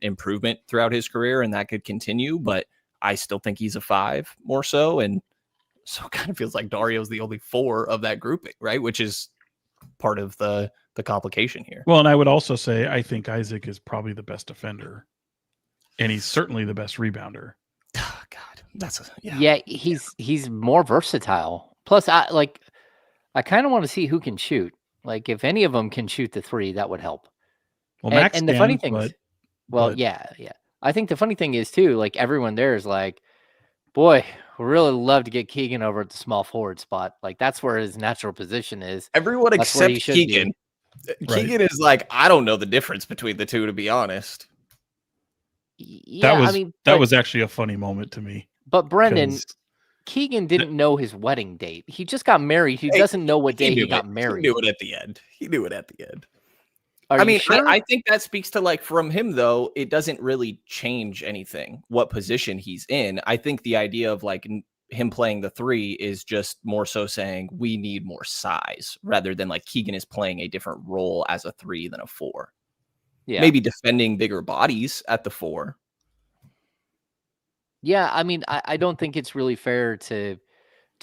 improvement throughout his career, and that could continue. But I still think he's a 5 more so, and so it kind of feels like Dario's the only 4 of that grouping, right? Which is part of the complication here. Well, and I would also say I think Isaac is probably the best defender, and he's certainly the best rebounder. Oh, God, that's he's more versatile. Plus, I kind of want to see who can shoot. Like, if any of them can shoot the 3, that would help. Well, Max and the funny thing but, is, yeah. I think the funny thing is too, like, everyone there is like, boy, we really love to get Keegan over at the small forward spot. Like, that's where his natural position is. Everyone except Keegan. Keegan is like, I don't know the difference between the two, to be honest. Yeah, that was actually a funny moment to me. But Brenden, Keegan didn't know his wedding date. He just got married. He doesn't know what day he got married. He knew it at the end. Sure? I think that speaks to, like, from him, though, it doesn't really change anything, what position he's in. I think the idea of, like, him playing the 3 is just more so saying we need more size, rather than, like, Keegan is playing a different role as a 3 than a 4. Yeah. Maybe defending bigger bodies at the 4. Yeah, I don't think it's really fair to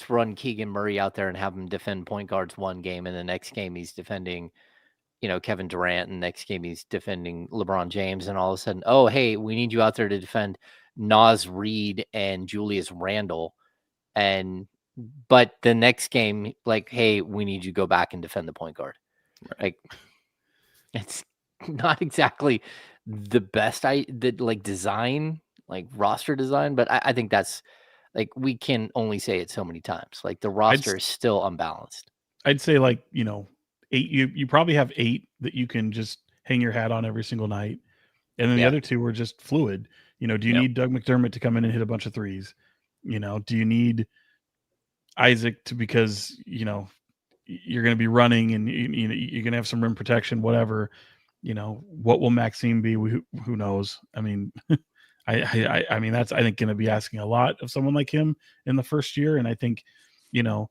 run Keegan Murray out there and have him defend point guards one game, and the next game he's defending, Kevin Durant, and next game he's defending LeBron James, and all of a sudden, oh, hey, we need you out there to defend Naz Reid and Julius Randle. But the next game, like, hey, we need you to go back and defend the point guard. Right. Like, it's not exactly the best design, like roster design, but I think that's, like, we can only say it so many times. Like, the roster is still unbalanced. I'd say, like, 8. You probably have 8 that you can just hang your hat on every single night, and then the other 2 are just fluid. Do you need Doug McDermott to come in and hit a bunch of threes? Do you need Isaac to, because you're going to be running and you're going to have some rim protection, whatever. What will Maxime be? Who knows? I mean, I mean, that's, I think, going to be asking a lot of someone like him in the first year, and I think you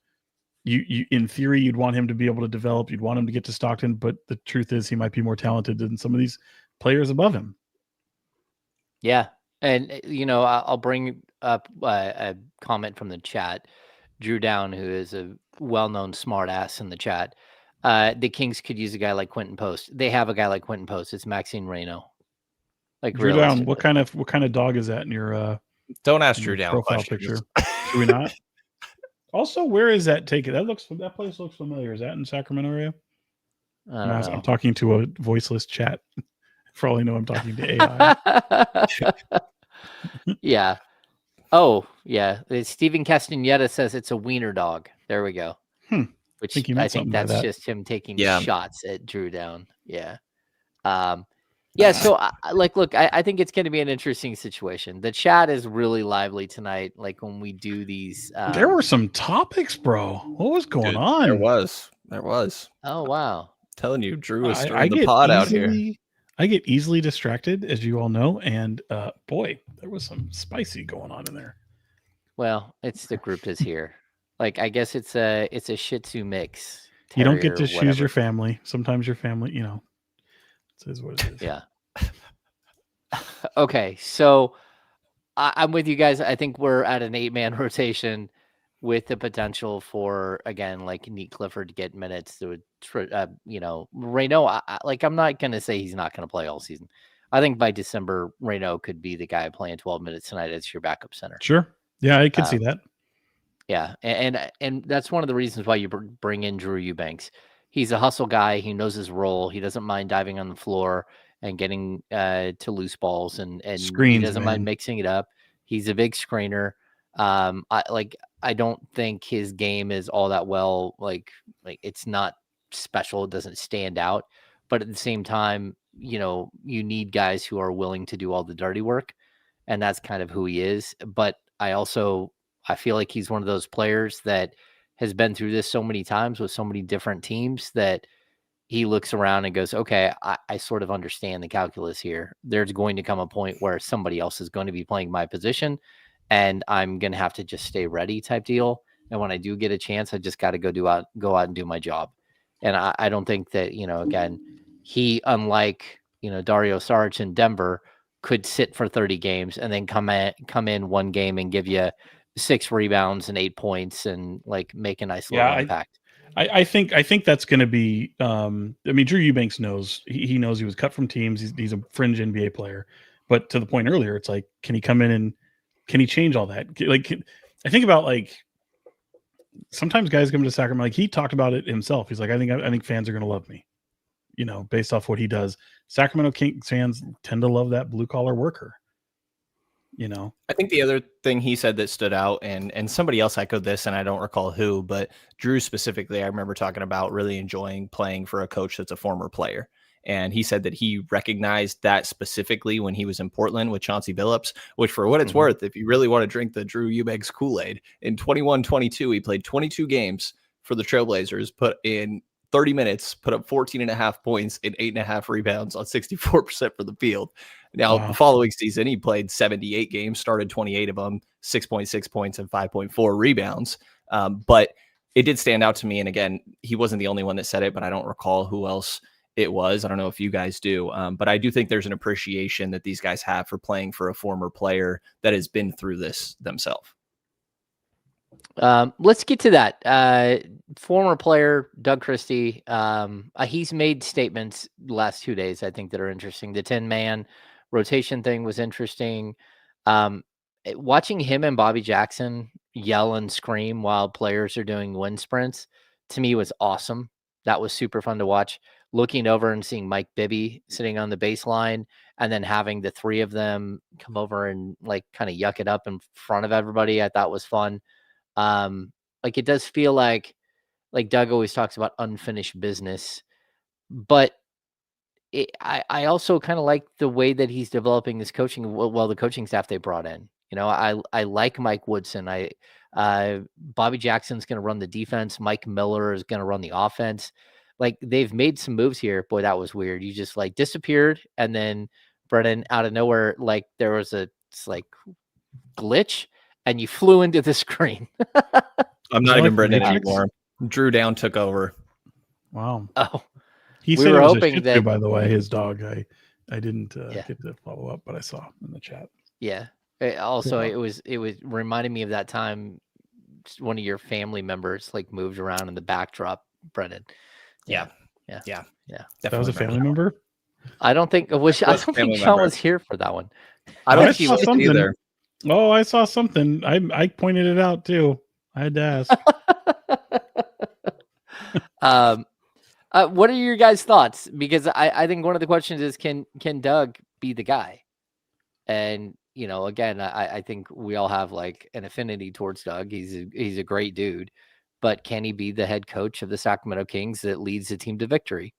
in theory you'd want him to be able to develop. You'd want him to get to Stockton, but the truth is he might be more talented than some of these players above him. Yeah. And, I'll bring up a comment from the chat. Drew Down, who is a well-known smart ass in the chat. The Kings could use a guy like Quentin Post. They have a guy like Quentin Post. It's Maxine Reynaud. Like, Drew Down, what kind of dog is that in your don't ask Drew Down profile picture? Do we not? Also, where is that taken? That place looks familiar. Is that in Sacramento area? I'm talking to a voiceless chat. For all I know, I'm talking to AI. Yeah. Oh, yeah. Steven Castaneda says it's a wiener dog. There we go. Which I think that's just him taking shots at Drew Down. Yeah. So, look, I think it's going to be an interesting situation. The chat is really lively tonight. Like, when we do these. There were some topics, bro. What was going on? There was. Oh, wow. I'm telling you, Drew is stirring the pot out here. I get easily distracted, as you all know, and boy, there was some spicy going on in there. Well, it's the group is here. Like, I guess it's a Shih Tzu mix. You don't get to choose your family. Sometimes your family, it is what it is. Yeah. Okay, so I'm with you guys. I think we're at an 8-man rotation with the potential for, again, like, Neat Clifford to get minutes to, Reynaud. I'm not going to say he's not going to play all season. I think by December, Reynaud could be the guy playing 12 minutes tonight as your backup center. Sure. Yeah, I can see that. Yeah, and that's one of the reasons why you bring in Drew Eubanks. He's a hustle guy. He knows his role. He doesn't mind diving on the floor and getting to loose balls, and screens, he doesn't mind mixing it up. He's a big screener. I don't think his game is all that well. Like it's not special. It doesn't stand out. But at the same time, you need guys who are willing to do all the dirty work, and that's kind of who he is. But I feel like he's one of those players that has been through this so many times with so many different teams that he looks around and goes, okay, I sort of understand the calculus here. There's going to come a point where somebody else is going to be playing my position, and I'm going to have to just stay ready type deal. And when I do get a chance, I just got to go out and do my job. And I don't think that, again, he, unlike Dario Saric in Denver could sit for 30 games and then come in one game and give you 6 rebounds and 8 points and like make a nice little impact. I think that's going to be. I mean, Drew Eubanks knows he knows he was cut from teams. He's a fringe NBA player, but to the point earlier, it's like, can he come in and can he change all that? Like, I think about like sometimes guys come to Sacramento. Like he talked about it himself. He's like, I think fans are going to love me, based off what he does. Sacramento Kings fans tend to love that blue collar worker. I think the other thing he said that stood out, and somebody else echoed this, and I don't recall who, but Drew specifically, I remember talking about really enjoying playing for a coach that's a former player. And he said that he recognized that specifically when he was in Portland with Chauncey Billups, which for what it's worth, if you really want to drink the Drew Eubanks Kool-Aid, in 21-22, he played 22 games for the Trailblazers, put in 30 minutes, put up 14.5 points and 8.5 rebounds on 64% for the field. Now, the following season, he played 78 games, started 28 of them, 6.6 points and 5.4 rebounds. But it did stand out to me. And again, he wasn't the only one that said it, but I don't recall who else it was. I don't know if you guys do. But I do think there's an appreciation that these guys have for playing for a former player that has been through this themselves. Let's get to that. Former player Doug Christie. He's made statements the last 2 days, I think, that are interesting. The 10-man rotation thing was interesting. Watching him and Bobby Jackson yell and scream while players are doing wind sprints, to me, was awesome. That was super fun to watch. Looking over and seeing Mike Bibby sitting on the baseline and then having the three of them come over and like kind of yuck it up in front of everybody, I thought was fun. Like it does feel like Doug always talks about unfinished business, but I also kind of like the way that he's developing this coaching. Well, the coaching staff they brought in, I like Mike Woodson. Bobby Jackson's going to run the defense. Mike Miller is going to run the offense. Like they've made some moves here. Boy, that was weird. You just like disappeared. And then Brenden out of nowhere, like there was a glitch and you flew into the screen. I'm not even Brenden anymore. Drew Down took over. Wow. Oh, he said it was a Shih Tzu, by the way, his dog. I didn't get to follow up, but I saw in the chat. Yeah. It was reminding me of that time one of your family members like moved around in the backdrop, Brenden. Yeah. That was a family member? I don't think Sean was here for that one. I don't think he was either. Oh, I saw something. I pointed it out too. I had to ask. What are your guys' thoughts? Because I think one of the questions is, can Doug be the guy? And again, I think we all have like an affinity towards Doug. He's a great dude, but can he be the head coach of the Sacramento Kings that leads the team to victory?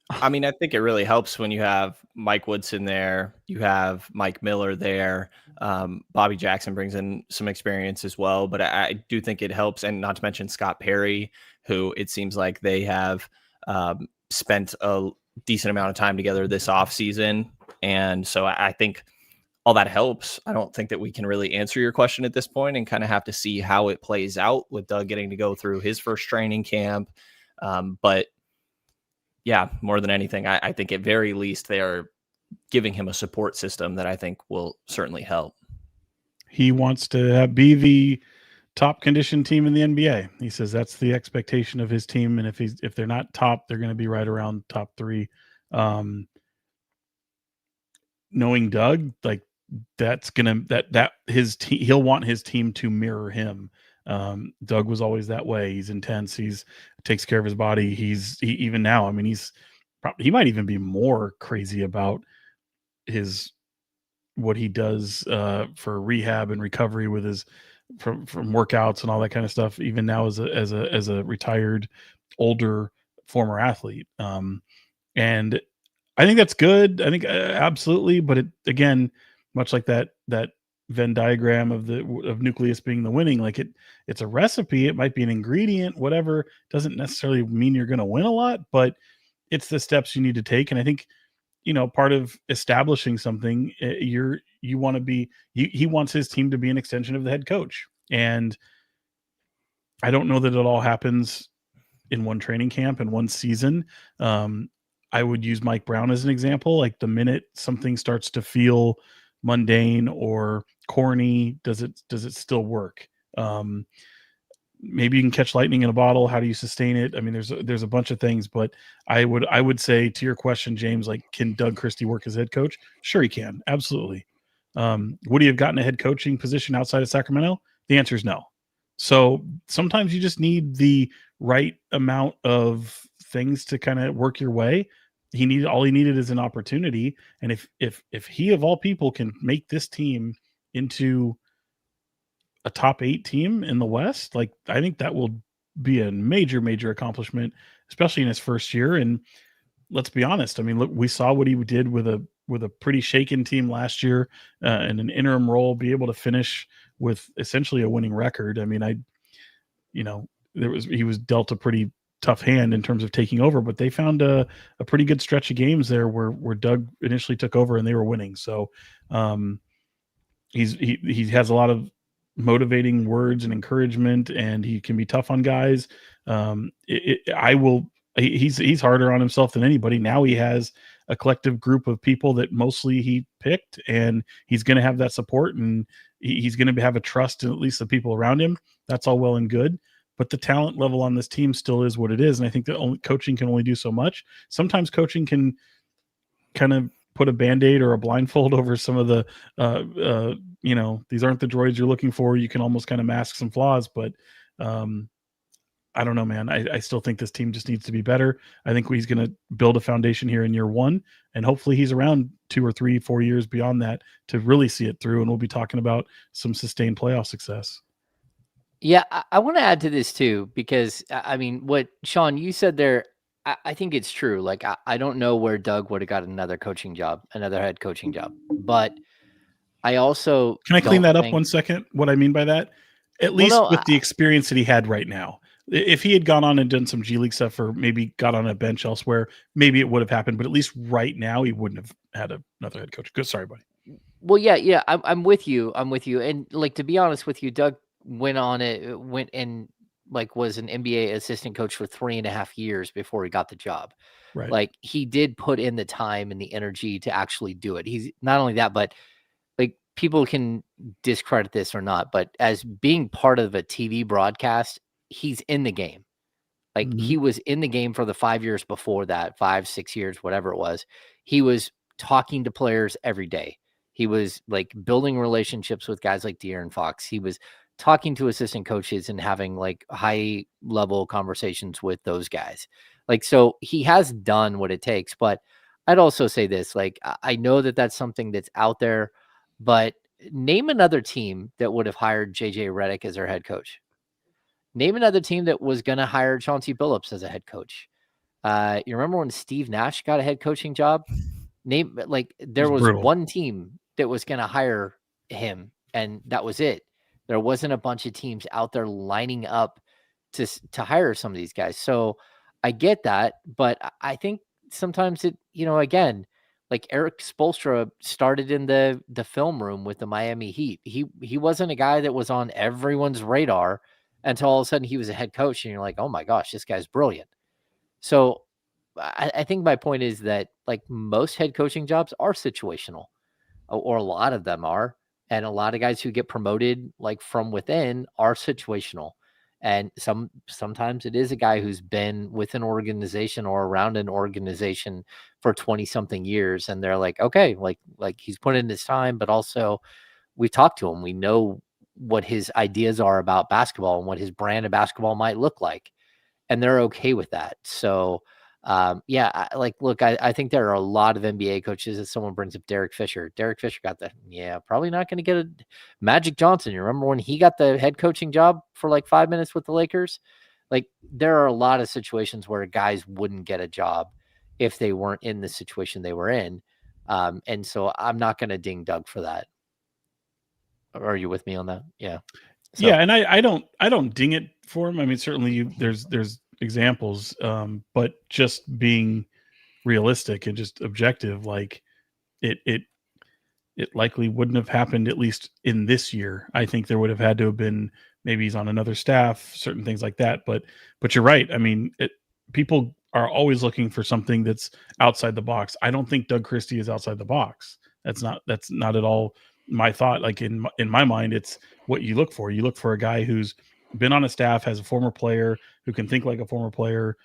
I mean, I think it really helps when you have Mike Woodson there, you have Mike Miller there. Bobby Jackson brings in some experience as well, but I do think it helps. And not to mention Scott Perry, who it seems like they have spent a decent amount of time together this offseason. And so I think all that helps. I don't think that we can really answer your question at this point and kind of have to see how it plays out with Doug getting to go through his first training camp. But yeah, more than anything, I think at very least they are giving him a support system that I think will certainly help. He wants to be the top conditioned team in the NBA. He says that's the expectation of his team, and if they're not top, they're going to be right around top 3. Knowing Doug, like that's gonna that his team, he'll want his team to mirror him. Doug was always that way. He's intense. He's takes care of his body. Even now, I mean, he might even be more crazy about what he does for rehab and recovery with his from workouts and all that kind of stuff. Even now, as a retired, older former athlete, and I think that's good. I think absolutely, but it again, much like that Venn diagram of nucleus being the winning, like it's a recipe. It might be an ingredient, whatever. Doesn't necessarily mean you're going to win a lot, but it's the steps you need to take. And I think, part of establishing something, you want to be, he wants his team to be an extension of the head coach. And I don't know that it all happens in one training camp and one season. I would use Mike Brown as an example. Like the minute something starts to feel mundane or corny, does it still work? Maybe you can catch lightning in a bottle. How do you sustain it? I mean, there's a bunch of things, but I would say to your question, James, like, can Doug Christie work as head coach? Sure, he can. Absolutely. Would he have gotten a head coaching position outside of Sacramento? The answer is no. So sometimes you just need the right amount of things to kind of work your way. All he needed is an opportunity. And if he of all people can make this team into a top 8 team in the West, like, I think that will be a major accomplishment, especially in his first year. And let's be honest. I mean, look, we saw what he did with a pretty shaken team last year in an interim role, be able to finish with essentially a winning record. I mean, he was dealt a pretty tough hand in terms of taking over, but they found a pretty good stretch of games there where Doug initially took over and they were winning. So he has a lot of motivating words and encouragement, and he can be tough on guys. He's harder on himself than anybody. Now he has a collective group of people that mostly he picked, and he's going to have that support, and he's going to have a trust in at least the people around him. That's all well and good, but the talent level on this team still is what it is. And I think that coaching can only do so much. Sometimes coaching can kind of put a Band-Aid or a blindfold over some of the, these aren't the droids you're looking for. You can almost kind of mask some flaws, but I don't know, man. I still think this team just needs to be better. I think he's going to build a foundation here in year 1, and hopefully he's around 2 or 3, 4 years beyond that to really see it through. And we'll be talking about some sustained playoff success. Yeah, I want to add to this too, because I mean, what Sean, you said there, I think it's true. Like, I don't know where Doug would have got another head coaching job, but I also can I clean that up 1 second? What I mean by that, at least with the experience that he had right now, if he had gone on and done some G League stuff or maybe got on a bench elsewhere, maybe it would have happened. But at least right now, he wouldn't have had another head coach. Good, sorry, buddy. Well, yeah, I'm with you. And like, to be honest with you, Doug went and like was an NBA assistant coach for 3.5 years before he got the job. Right. Like, he did put in the time and the energy to actually do it. He's not only that, but like, people can discredit this or not, but as being part of a TV broadcast, he's in the game. Like, he was in the game for the 5 years before that, 5, 6 years, whatever it was. He was talking to players every day. He was like building relationships with guys like De'Aaron Fox. He was talking to assistant coaches and having like high level conversations with those guys. Like, so he has done what it takes, but I'd also say this, like, I know that that's something that's out there, but name another team that would have hired JJ Redick as their head coach. Name another team that was going to hire Chauncey Billups as a head coach. You remember when Steve Nash got a head coaching job? There was brutal. One team that was going to hire him, and that was it. There wasn't a bunch of teams out there lining up to hire some of these guys. So I get that, but I think sometimes it, again, like Eric Spoelstra started in the film room with the Miami Heat. He wasn't a guy that was on everyone's radar until all of a sudden he was a head coach, and you're like, oh my gosh, this guy's brilliant. So I think my point is that, like, most head coaching jobs are situational, or a lot of them are. And a lot of guys who get promoted like from within are situational. And sometimes it is a guy who's been with an organization or around an organization for 20 something years. And they're like, okay, like he's put in his time, but also we talked to him. We know what his ideas are about basketball and what his brand of basketball might look like. And they're okay with that. So I think there are a lot of NBA coaches. If someone brings up Derek Fisher got probably not going to get a Magic Johnson. You remember when he got the head coaching job for like 5 minutes with the Lakers? Like, there are a lot of situations where guys wouldn't get a job if they weren't in the situation they were in. And so I'm not going to ding Doug for that. Are you with me on that? Yeah. So. Yeah. And I don't ding it for him. I mean, certainly there's examples, but just being realistic and just objective, like it likely wouldn't have happened, at least in this year. I think there would have had to have been, maybe he's on another staff, certain things like that. But you're right. I mean, people are always looking for something that's outside the box. I don't think Doug Christie is outside the box. That's not at all my thought. Like in my mind, it's what you look for. You look for a guy who's been on a staff, has a former player, who can think like a former player,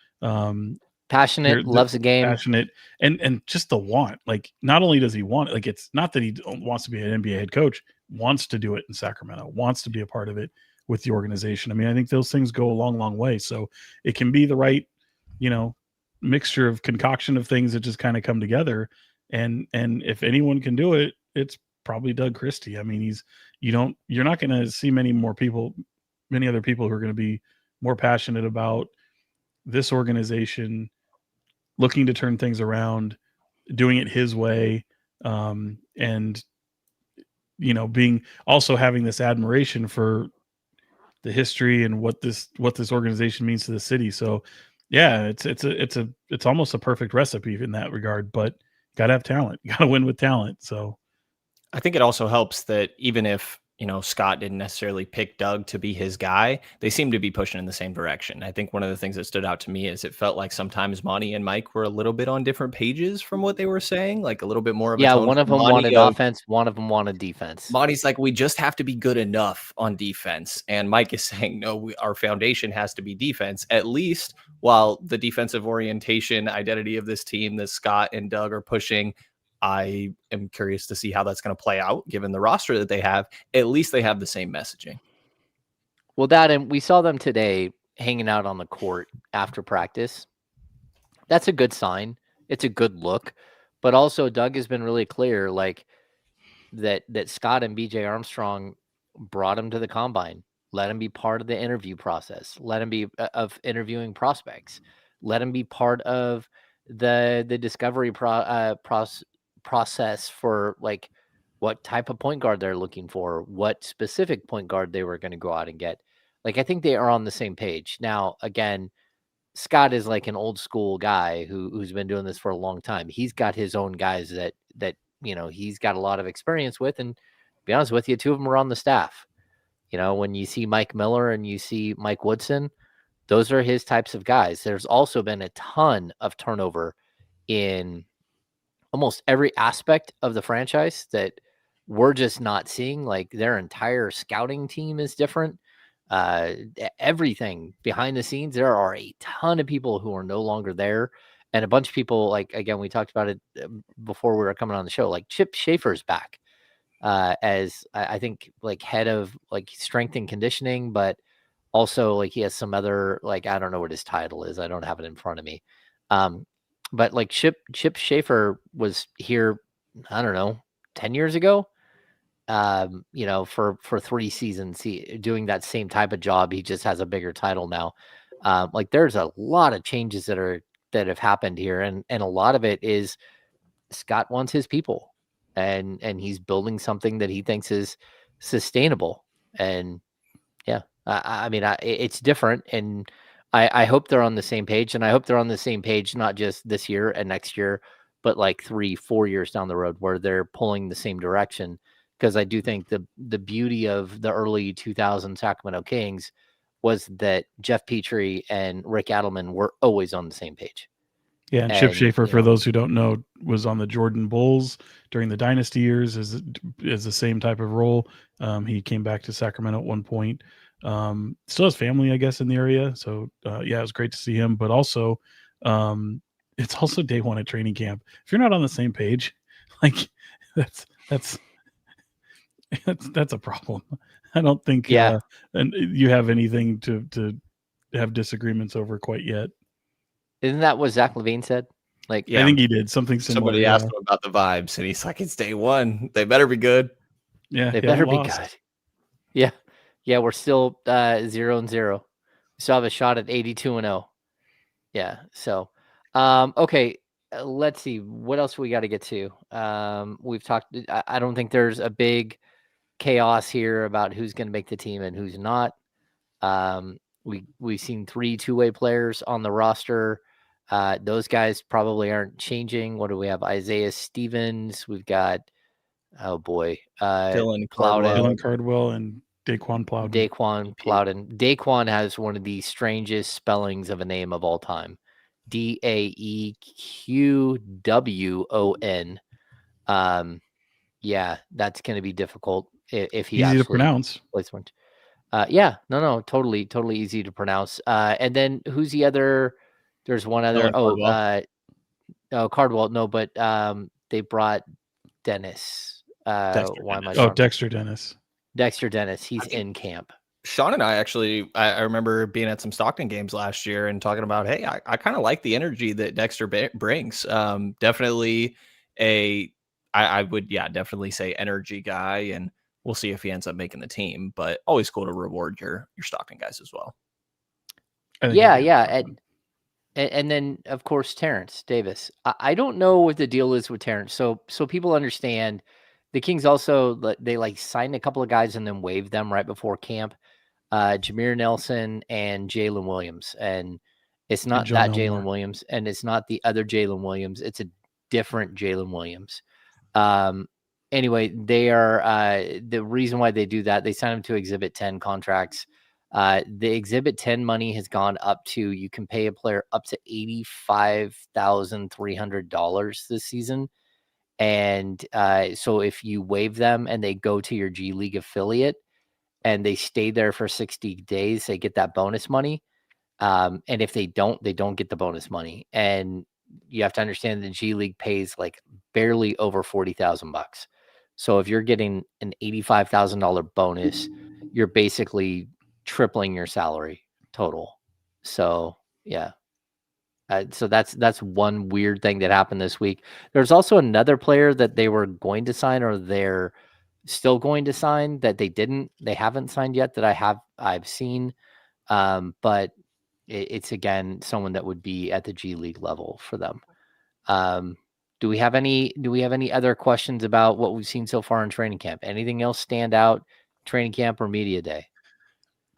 passionate, loves the game, passionate, and just the want. Like, not only does he want it, like, it's not that he wants to be an NBA head coach, wants to do it in Sacramento, wants to be a part of it with the organization. I mean, I think those things go a long, long way. So it can be the right, mixture of concoction of things that just kind of come together. And if anyone can do it, it's probably Doug Christie. I mean, you're not going to see many other people who are going to be more passionate about this organization, looking to turn things around, doing it his way, and being also having this admiration for the history and what this organization means to the city. So yeah, it's almost a perfect recipe in that regard, but gotta have talent, gotta win with talent. So I think it also helps that even if, Scott didn't necessarily pick Doug to be his guy, they seem to be pushing in the same direction. I think one of the things that stood out to me is it felt like sometimes Monty and Mike were a little bit on different pages from what they were saying, like a little bit more of a tone. One of them wanted offense, one of them wanted defense. Monty's like, we just have to be good enough on defense. And Mike is saying, no, our foundation has to be defense, at least while the defensive orientation identity of this team that Scott and Doug are pushing. I am curious to see how that's going to play out given the roster that they have. At least they have the same messaging. Well, and we saw them today hanging out on the court after practice. That's a good sign. It's a good look. But also Doug has been really clear, like that Scott and BJ Armstrong brought him to the combine, let him be part of the interview process, let him be of interviewing prospects, let him be part of the discovery process for like what type of point guard they're looking for, what specific point guard they were going to go out and get. Like, I think they are on the same page. Now, again, Scott is like an old school guy who's been doing this for a long time. He's got his own guys that he's got a lot of experience with. And to be honest with you, two of them are on the staff. When you see Mike Miller and you see Mike Woodson, those are his types of guys. There's also been a ton of turnover in almost every aspect of the franchise that we're just not seeing. Like, their entire scouting team is different. Everything behind the scenes, there are a ton of people who are no longer there, and a bunch of people, like, again, we talked about it before we were coming on the show, like Chip Schaefer's back as I think like head of like strength and conditioning, but also like he has some other, like, I don't know what his title is, I don't have it in front of me. But like Chip Schaefer was here, I don't know, 10 years ago, for 3 seasons, doing that same type of job. He just has a bigger title now. Like, there's a lot of changes that have happened here. And a lot of it is Scott wants his people, and he's building something that he thinks is sustainable. And yeah, I mean, it's different, and I hope they're on the same page, and I hope they're on the same page, not just this year and next year, but like 3-4 years down the road where they're pulling the same direction. Because I do think the beauty of the early 2000 Sacramento Kings was that Jeff Petrie and Rick Adelman were always on the same page. Yeah, and Chip Schaefer, for those who don't know, was on the Jordan Bulls during the dynasty years as the same type of role. He came back to Sacramento at one point. Still has family, I guess, in the area. So yeah, it was great to see him. But also, it's also day one at training camp. If you're not on the same page, like that's a problem. I don't think and you have anything to have disagreements over quite yet. Isn't that what Zach LaVine said? Like, I think he did something similar. Somebody asked him about the vibes, and he's like, "It's day one. They better be good. Yeah, they better be good." Yeah, we're still 0-0. We still have a shot at 82-0. Yeah. So, okay. Let's see what else we got to get to. We've talked. I don't think there's a big chaos here about who's going to make the team and who's not. We've seen 3 two-way players on the roster. Those guys probably aren't changing. What do we have? Isaiah Stevens. We've got, oh boy, Dylan Cardwell and Daquan Plowden. Daquan has one of the strangest spellings of a name of all time. Daequwon. Yeah, that's going to be difficult if he Easy to actually pronounce. plays one. Yeah, no, totally easy to pronounce. And then who's the other? There's one other. Cardwell. No, but they brought Dennis. Dexter Why am I Dennis. Oh, drawing- Dexter Dennis. Dexter Dennis. He's in camp. Sean and I actually, I remember being at some Stockton games last year and talking about, hey, I kind of like the energy that Dexter brings. Definitely I would, definitely say energy guy, and we'll see if he ends up making the team. But always cool to reward your Stockton guys as well. Yeah. And then, of course, Terrence Davis. I don't know what the deal is with Terrence. So people understand the Kings also, they like signed a couple of guys and then waived them right before camp. Jameer Nelson and Jalen Williams. And it's not that Jalen Williams, and it's not the other Jalen Williams. It's a different Jalen Williams. Anyway, they are the reason why they do that. They sign them to Exhibit 10 contracts. The Exhibit 10 money has gone up to, you can pay a player up to $85,300 this season. And so if you waive them and they go to your G League affiliate and they stay there for 60 days, they get that bonus money. And if they don't get the bonus money. And you have to understand the G League pays like barely over $40,000. So if you're getting an $85,000 bonus, you're basically tripling your salary total. So yeah. So that's one weird thing that happened this week. There's also another player that they were going to sign, or they're still going to sign, that they haven't signed yet, that I've seen. But it's again someone that would be at the G League level for them. Do we have any other questions about what we've seen so far in training camp? Anything else stand out, training camp or media day?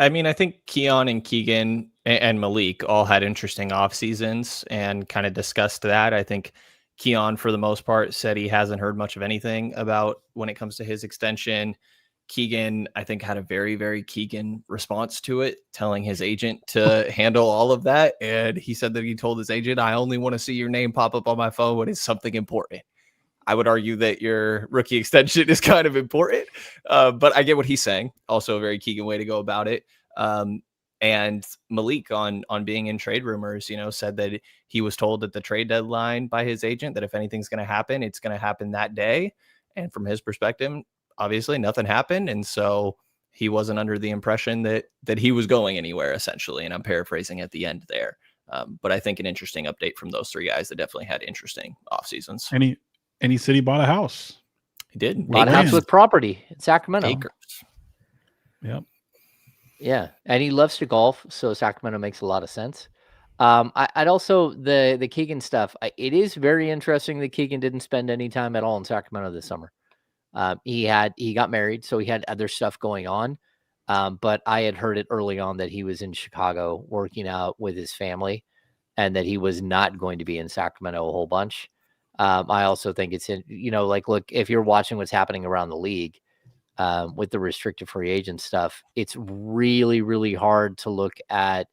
I mean, I think Keon and Keegan and Malik all had interesting off seasons and kind of discussed that. I think Keon, for the most part, said he hasn't heard much of anything about when it comes to his extension. Keegan, I think, had a very, very Keegan response to it, telling his agent to handle all of that. And he said that he told his agent, I only want to see your name pop up on my phone when it's something important. I would argue that your rookie extension is kind of important, but I get what he's saying. Also a very Keegan way to go about it. And Malik on being in trade rumors, said that he was told at the trade deadline by his agent that if anything's going to happen, it's going to happen that day. And from his perspective, obviously nothing happened. And so he wasn't under the impression that he was going anywhere, essentially. And I'm paraphrasing at the end there. But I think an interesting update from those three guys that definitely had interesting off seasons. And he said he bought a house. He did. Bought a house with property in Sacramento. Acres. Yep. Yeah. And he loves to golf. So Sacramento makes a lot of sense. I'd also, the Keegan stuff, it is very interesting that Keegan didn't spend any time at all in Sacramento this summer. He got married, so he had other stuff going on. But I had heard it early on that he was in Chicago working out with his family and that he was not going to be in Sacramento a whole bunch. I also think it's look, if you're watching what's happening around the league with the restricted free agent stuff, it's really, really hard to look at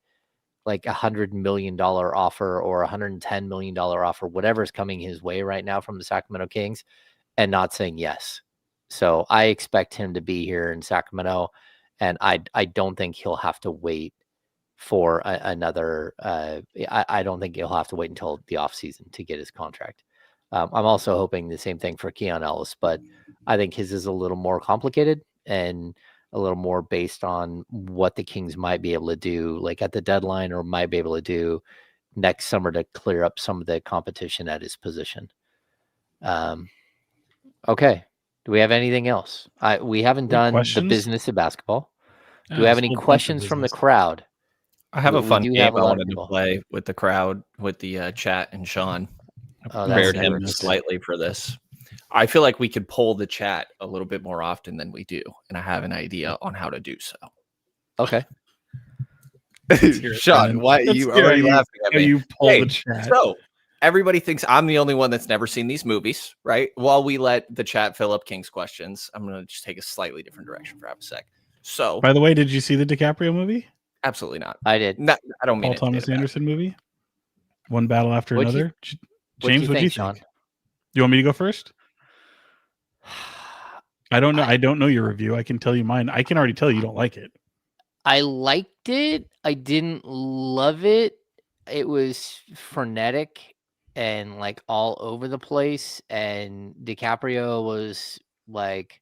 like $100 million offer or $110 million offer, whatever's coming his way right now from the Sacramento Kings, and not saying yes. So I expect him to be here in Sacramento, and I don't think he'll have to wait for another. I don't think he'll have to wait until the offseason to get his contract. I'm also hoping the same thing for Keon Ellis, but I think his is a little more complicated and a little more based on what the Kings might be able to do, like at the deadline, or might be able to do next summer to clear up some of the competition at his position. Okay. Do we have anything else? We haven't done the business of basketball. Do we have any questions from the crowd? I have a fun game I wanted to play with the crowd, with the chat and Sean. I prepared him slightly for this. I feel like we could poll the chat a little bit more often than we do, and I have an idea on how to do so. Okay. Sean, why are you already laughing at me? You poll the chat. So everybody thinks I'm the only one that's never seen these movies, right? While we let the chat fill up King's questions, I'm going to just take a slightly different direction for half a sec. So, by the way, did you see the DiCaprio movie? Absolutely not. I did. I don't mean Paul Thomas Anderson movie. One battle after What'd you- another. What'd James, you what do you think, think? Sean? You want me to go first? I don't know. I don't know your review. I can tell you mine. I can already tell you don't like it. I liked it. I didn't love it. It was frenetic and like all over the place. And DiCaprio was like,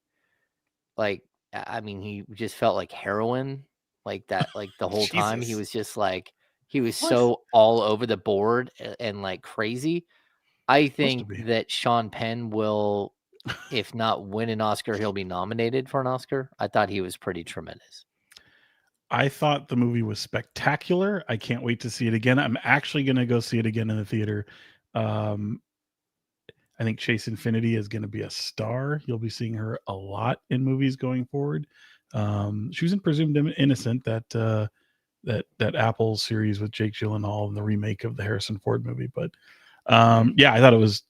I mean, he just felt like heroin, like that, like the whole time. He Jesus. was just like, he was What? so all over the board and like crazy. I Supposed to think be. that Sean Penn will, if not win an Oscar, he'll be nominated for an Oscar. I thought he was pretty tremendous. I thought the movie was spectacular. I can't wait to see it again. I'm actually going to go see it again in the theater. I think Chase Infinity is going to be a star. You'll be seeing her a lot in movies going forward. She was in Presumed Innocent, that Apple series with Jake Gyllenhaal and the remake of the Harrison Ford movie. But yeah, I thought it was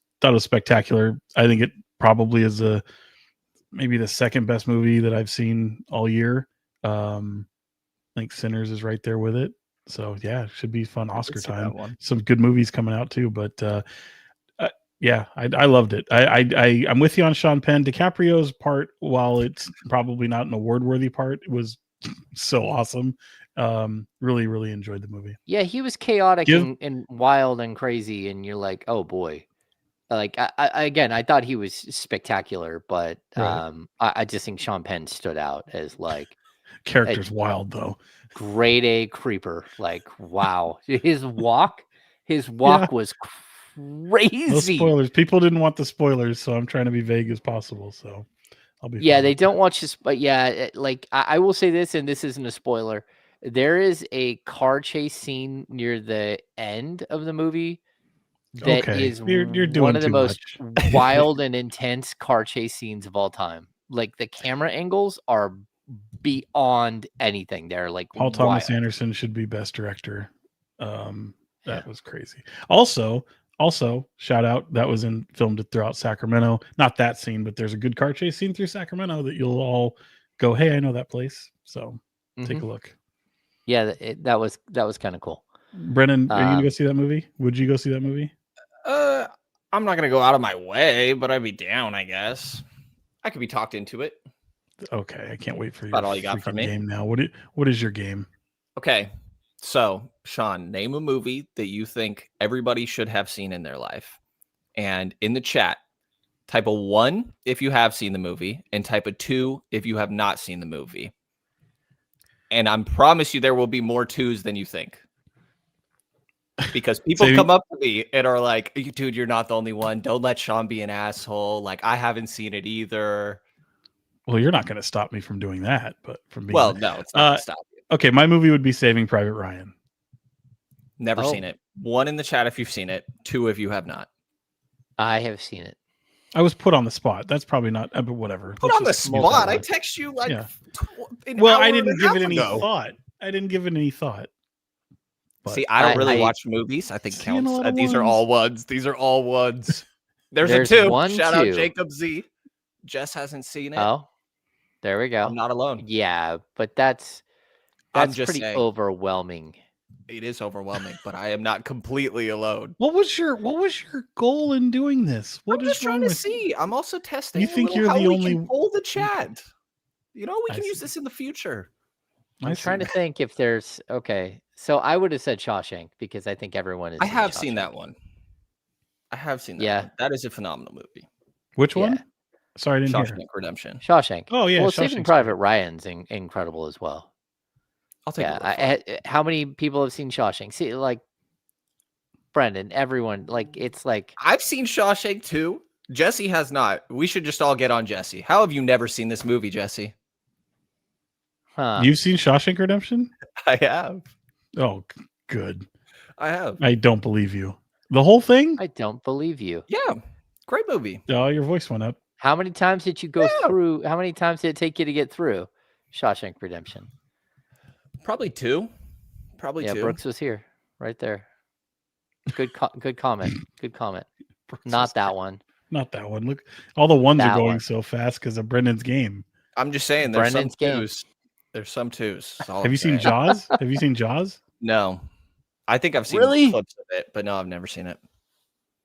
spectacular. I think it probably is maybe the second best movie that I've seen all year. I think Sinners is right there with it. So yeah, it should be fun Oscar time. Some good movies coming out too, but yeah, I loved it. I'm with you on Sean Penn. DiCaprio's part, while it's probably not an award-worthy part, it was so awesome. Really, really enjoyed the movie. Yeah, he was chaotic and wild and crazy, and you're like, oh boy. Like I thought he was spectacular, but Right. I just think Sean Penn stood out as like character's wild though. Grade A creeper. Like wow, his walk was crazy. No spoilers. People didn't want the spoilers, so I'm trying to be vague as possible. So I'll be. Yeah, they don't watch this, but yeah, like I will say this, and this isn't a spoiler. There is a car chase scene near the end of the movie that is you're doing one of the most much. wild and intense car chase scenes of all time. Like the camera angles are beyond anything. They're like Paul Thomas Anderson should be best director. That was crazy. Also, shout out, that was filmed throughout Sacramento. Not that scene, but there's a good car chase scene through Sacramento that you'll all go, hey, I know that place. So take a look. Yeah, that was kind of cool. Brennan, are you gonna go see that movie? Would you go see that movie? I'm not gonna go out of my way, but I'd be down, I guess. I could be talked into it. Okay, I can't wait for About all you got from me. Game now. What is your game? Okay, so Sean, name a movie that you think everybody should have seen in their life, and in the chat, type a 1 if you have seen the movie, and type a 2 if you have not seen the movie. And I promise you, there will be more 2s than you think. Because people come up to me and are like, dude, you're not the only one. Don't let Sean be an asshole. Like, I haven't seen it either. Well, you're not going to stop me from doing that, but from being no, it's not going to stop you. Okay, my movie would be Saving Private Ryan. Never seen it. 1 in the chat if you've seen it. 2 if you have not. I have seen it. I was put on the spot. That's probably not, but whatever. Put on the spot? I text you like. Yeah. Well, I didn't give it any thought. I didn't give it any thought. But see, I don't really watch movies. I think counts. These are all ones. These are all ones. There's a 2. Shout out Jacob Z. Jess hasn't seen it. Oh, there we go. I'm not alone. Yeah, but that's just pretty overwhelming. It is overwhelming, but I am not completely alone. What was your goal in doing this? I'm just trying to see. I'm also testing. You think you're the only? Pull the chat. You know, we can use this in the future. I'm trying to think if there's So I would have said Shawshank because I think everyone is. I have seen that one. I have seen that. Yeah, that is a phenomenal movie. Which one? Sorry, I didn't hear. Shawshank Redemption. Shawshank. Oh yeah, well, Saving Private Ryan's incredible as well. I'll take it. How many people have seen Shawshank? See, like Brenden, everyone, like it's like I've seen Shawshank too. Jesse has not. We should just all get on Jesse. How have you never seen this movie, Jesse? Huh. You've seen Shawshank Redemption? I have. Oh, good. I have. I don't believe you. The whole thing? I don't believe you. Yeah. Great movie. Oh, your voice went up. How many times did you go through? How many times did it take you to get through Shawshank Redemption? Probably 2. Probably 2. Yeah, Brooks was here, right there. Good comment. Good comment. Not that one. Not that one. Look, all the ones are going so fast because of Brendan's game. I'm just saying, there's some 2s. There's some 2s. Have you seen Jaws? Have you seen Jaws? No. I think I've seen Really? clips of it, but no, I've never seen it.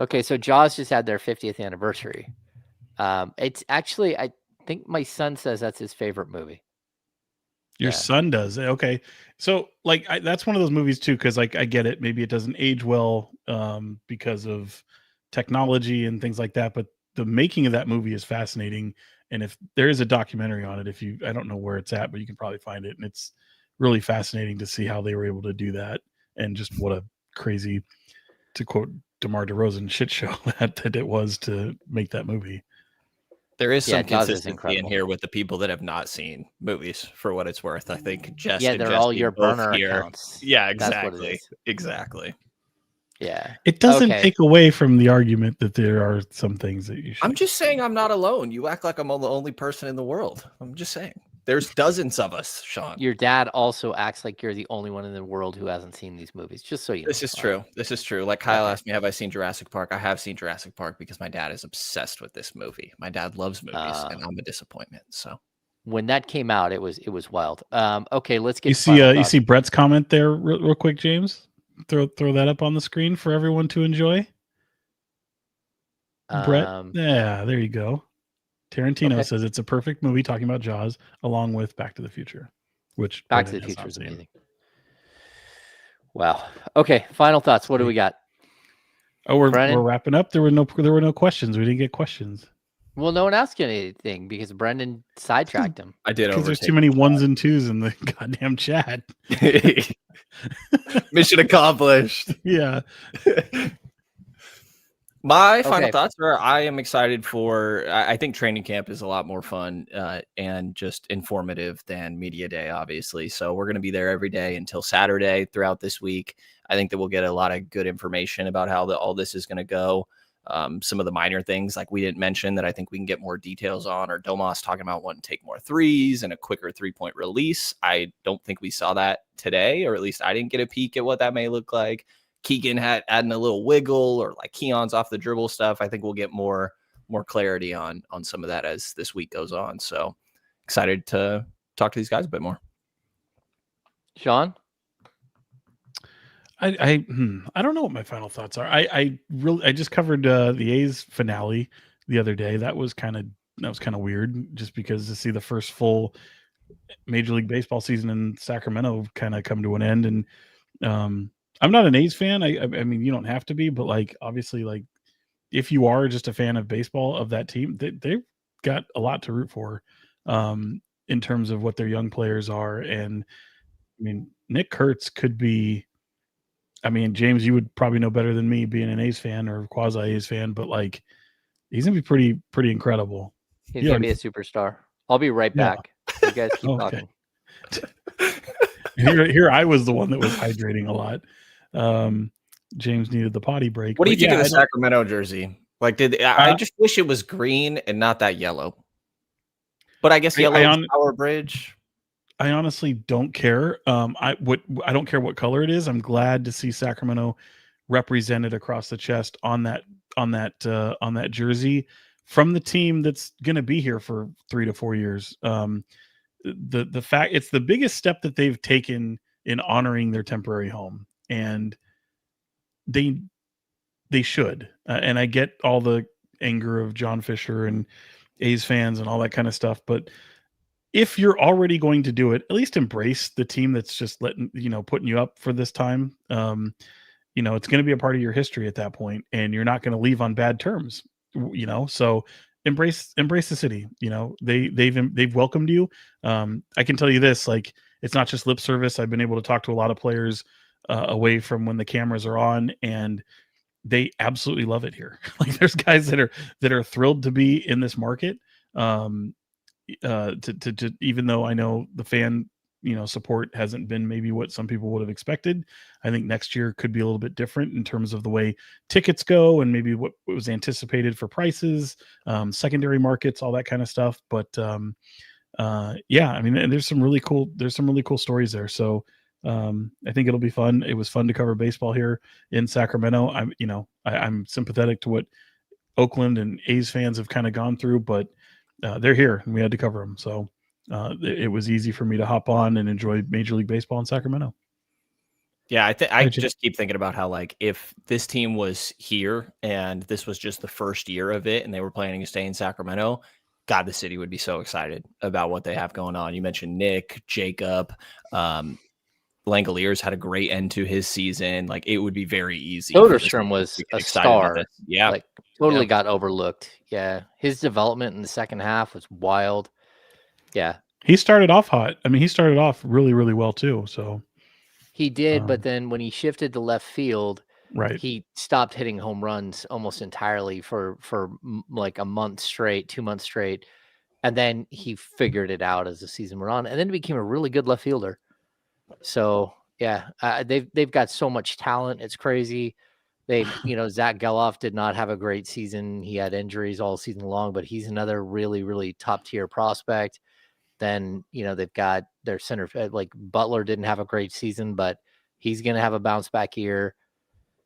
Okay, so Jaws just had their 50th anniversary. It's actually, I think my son says that's his favorite movie. Your Yeah. son does. Okay. So like that's one of those movies too, because like I get it. Maybe it doesn't age well because of technology and things like that. But the making of that movie is fascinating. And if there is a documentary on it, I don't know where it's at, but you can probably find it. And it's really fascinating to see how they were able to do that. And just what a crazy, to quote DeMar DeRozan, shit show that it was to make that movie. There is some Jaws is consistency in incredible. here with the people that have not seen movies, for what it's worth. I think Jess Yeah, and they're Jesse all your both burner here. accounts. Yeah, That's what it exactly. is. Exactly. Yeah. It doesn't Okay. take away from the argument that there are some things that you should. I'm just saying I'm not alone. You act like I'm the only person in the world. I'm just saying. There's dozens of us, Sean. Your dad also acts like you're the only one in the world who hasn't seen these movies, just so you know. This is true. This is true. Like Kyle asked me, have I seen Jurassic Park? I have seen Jurassic Park because my dad is obsessed with this movie. My dad loves movies, and I'm a disappointment. So when that came out, it was wild. Okay, let's get you see Brett's comment there real quick, James. Throw that up on the screen for everyone to enjoy. Brett, yeah, there you go. Tarantino says it's a perfect movie, talking about Jaws along with Back to the Future, which Back to the Future is amazing. Wow. Okay, final thoughts. What do we got? Oh, we're wrapping up. There were no questions. We didn't get questions. Well, no one asked anything because Brenden sidetracked him. I did. Because there's too many ones and twos in the goddamn chat. Mission accomplished. Yeah. My final thoughts are I am excited for, I think training camp is a lot more fun and just informative than media day, obviously. So we're going to be there every day until Saturday throughout this week. I think that we'll get a lot of good information about how all this is going to go. Some of the minor things like we didn't mention that I think we can get more details on, or Domas talking about wanting to take more threes and a quicker 3-point release. I don't think we saw that today, or at least I didn't get a peek at what that may look like. Keegan adding a little wiggle, or like Keon's off the dribble stuff. I think we'll get more clarity on some of that as this week goes on. So excited to talk to these guys a bit more. Sean? I don't know what my final thoughts are. I just covered the A's finale the other day. That was kind of weird, just because to see the first full Major League Baseball season in Sacramento kind of come to an end. And I'm not an A's fan. I mean, you don't have to be, but like obviously, like if you are just a fan of baseball of that team, they've got a lot to root for in terms of what their young players are. And I mean, Nick Kurtz could be. I mean, James, you would probably know better than me, being an A's fan or quasi A's fan, but like he's gonna be pretty incredible. He's gonna be a superstar. I'll be right back. You guys keep talking. Here I was the one that was hydrating a lot. James needed the potty break. What do you think of the Sacramento jersey? Like, I just wish it was green and not that yellow. But I guess yellow is Tower Bridge. I honestly don't care. I don't care what color it is. I'm glad to see Sacramento represented across the chest on that jersey from the team that's going to be here for 3 to 4 years. The fact it's the biggest step that they've taken in honoring their temporary home, and they should. And I get all the anger of John Fisher and A's fans and all that kind of stuff, but if you're already going to do it, at least embrace the team that's just putting you up for this time. It's going to be a part of your history at that point, and you're not going to leave on bad terms. So embrace the city. They've welcomed you. I can tell you this, like, it's not just lip service. I've been able to talk to a lot of players away from when the cameras are on, and they absolutely love it here. Like, there's guys that are thrilled to be in this market. To even though I know the fan support hasn't been maybe what some people would have expected, I think next year could be a little bit different in terms of the way tickets go and maybe what was anticipated for prices, secondary markets, all that kind of stuff. But yeah, I mean, and there's some really cool stories there. So I think it'll be fun. It was fun to cover baseball here in Sacramento. I'm sympathetic to what Oakland and A's fans have kind of gone through, but they're here and we had to cover them. So it was easy for me to hop on and enjoy Major League Baseball in Sacramento. Yeah, I just keep thinking about how, like, if this team was here and this was just the first year of it and they were planning to stay in Sacramento, God, the city would be so excited about what they have going on. You mentioned Nick, Jacob, Langoliers had a great end to his season. Like, it would be very easy. Soderstrom was a excited about star. this. Yeah. Like, totally got overlooked. Yeah. His development in the second half was wild. Yeah. He started off hot. I mean, he started off really, really well too. So he did, but then when he shifted to left field, right, he stopped hitting home runs almost entirely for like a month straight, 2 months straight. And then he figured it out as the season went on, and then became a really good left fielder. So yeah, they've got so much talent. It's crazy. Zach Geloff did not have a great season. He had injuries all season long, but he's another really, really top tier prospect. Then, they've got their center, like Butler didn't have a great season, but he's going to have a bounce back year.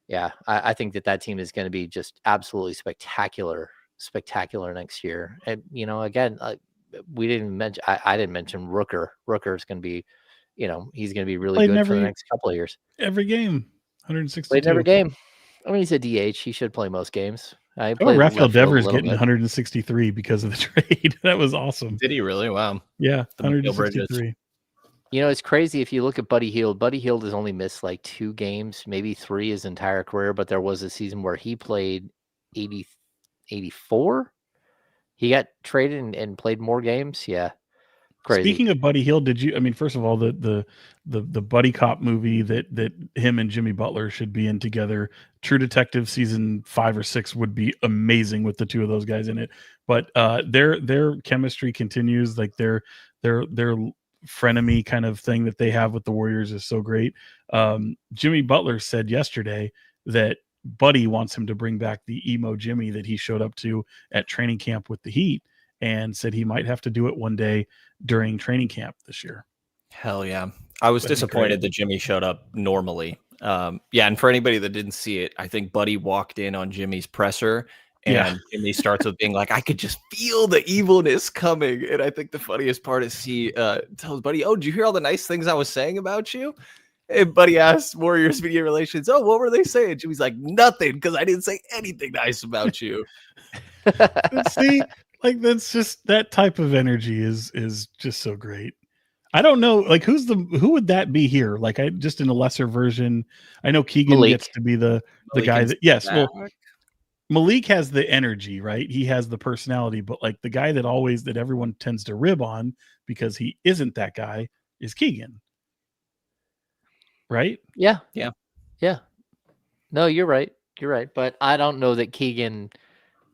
Yeah. I think that team is going to be just absolutely spectacular next year. And, again, we didn't mention, I didn't mention Rooker. Rooker is going to be, he's going to be really good for the next couple of years. Every game, 162. Played every game. I mean, he's a DH. He should play most games. Rafael Devers getting 163 because of the trade. That was awesome. Did he really? Wow. Yeah, 163. It's crazy if you look at Buddy Hield. Buddy Hield has only missed like 2 games, maybe 3 his entire career, but there was a season where he played 84. He got traded and played more games. Yeah. Crazy. Speaking of Buddy Hield, first of all, the buddy cop movie that him and Jimmy Butler should be in together, True Detective season 5 or 6 would be amazing with the two of those guys in it. But their chemistry continues. Like their frenemy kind of thing that they have with the Warriors is so great. Jimmy Butler said yesterday that Buddy wants him to bring back the emo Jimmy that he showed up to at training camp with the Heat, and said he might have to do it one day during training camp this year. Hell yeah. I was disappointed that Jimmy showed up normally. And for anybody that didn't see it, I think Buddy walked in on Jimmy's presser, and Jimmy starts with being like, I could just feel the evilness coming. And I think the funniest part is he tells Buddy, oh, did you hear all the nice things I was saying about you? And Buddy asked Warriors Media Relations, oh, what were they saying? Jimmy's like, nothing, because I didn't say anything nice about you. See, like, that's just, that type of energy is just so great. I don't know, like, who would that be here? Like, I just in a lesser version, I know Keegan gets to be the guy that, yes, well, Malik has the energy, right? He has the personality, but like the guy that everyone tends to rib on because he isn't that guy is Keegan. Right? Yeah. No, you're right. But I don't know that Keegan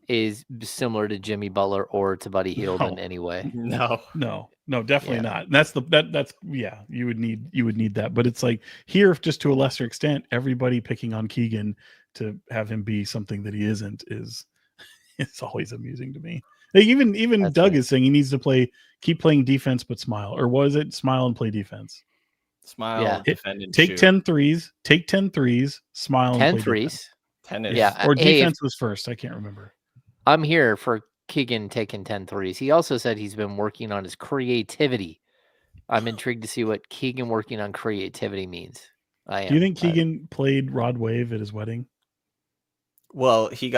is similar to Jimmy Butler or to Buddy Hield in any way. No, definitely not. That's you would need that. But it's like here, just to a lesser extent, everybody picking on Keegan to have him be something that he isn't it's always amusing to me. Like even Doug is saying he needs to keep playing defense but smile. Or was it smile and play defense? Smile, defend, and take shoot. 10 threes, smile, 10 and play threes. Defense. 10 is, yeah. Or defense was first. I can't remember. I'm here for Keegan taking 10 threes. He also said he's been working on his creativity. I'm intrigued to see what Keegan working on creativity means. Do you think Keegan played Rod Wave at his wedding? Well, he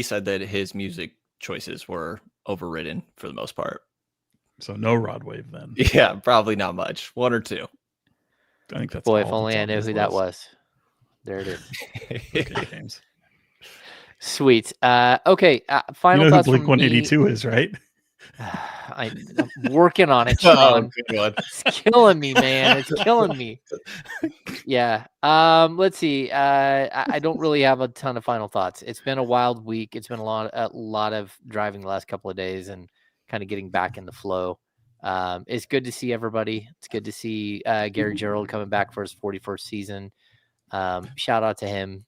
said that his music choices were overridden for the most part. So no Rod Wave then. Yeah, probably not much. 1 or 2. I think that's if only I knew who that was. There it is. Okay, James. Sweet. Okay. Final thoughts. Blink 182 is, right? I'm working on it, Sean. It's killing me, man. It's killing me. Yeah. Let's see. I don't really have a ton of final thoughts. It's been a wild week. It's been a lot of driving the last couple of days and kind of getting back in the flow. It's good to see everybody. It's good to see Gary Gerald coming back for his 41st season. Shout out to him.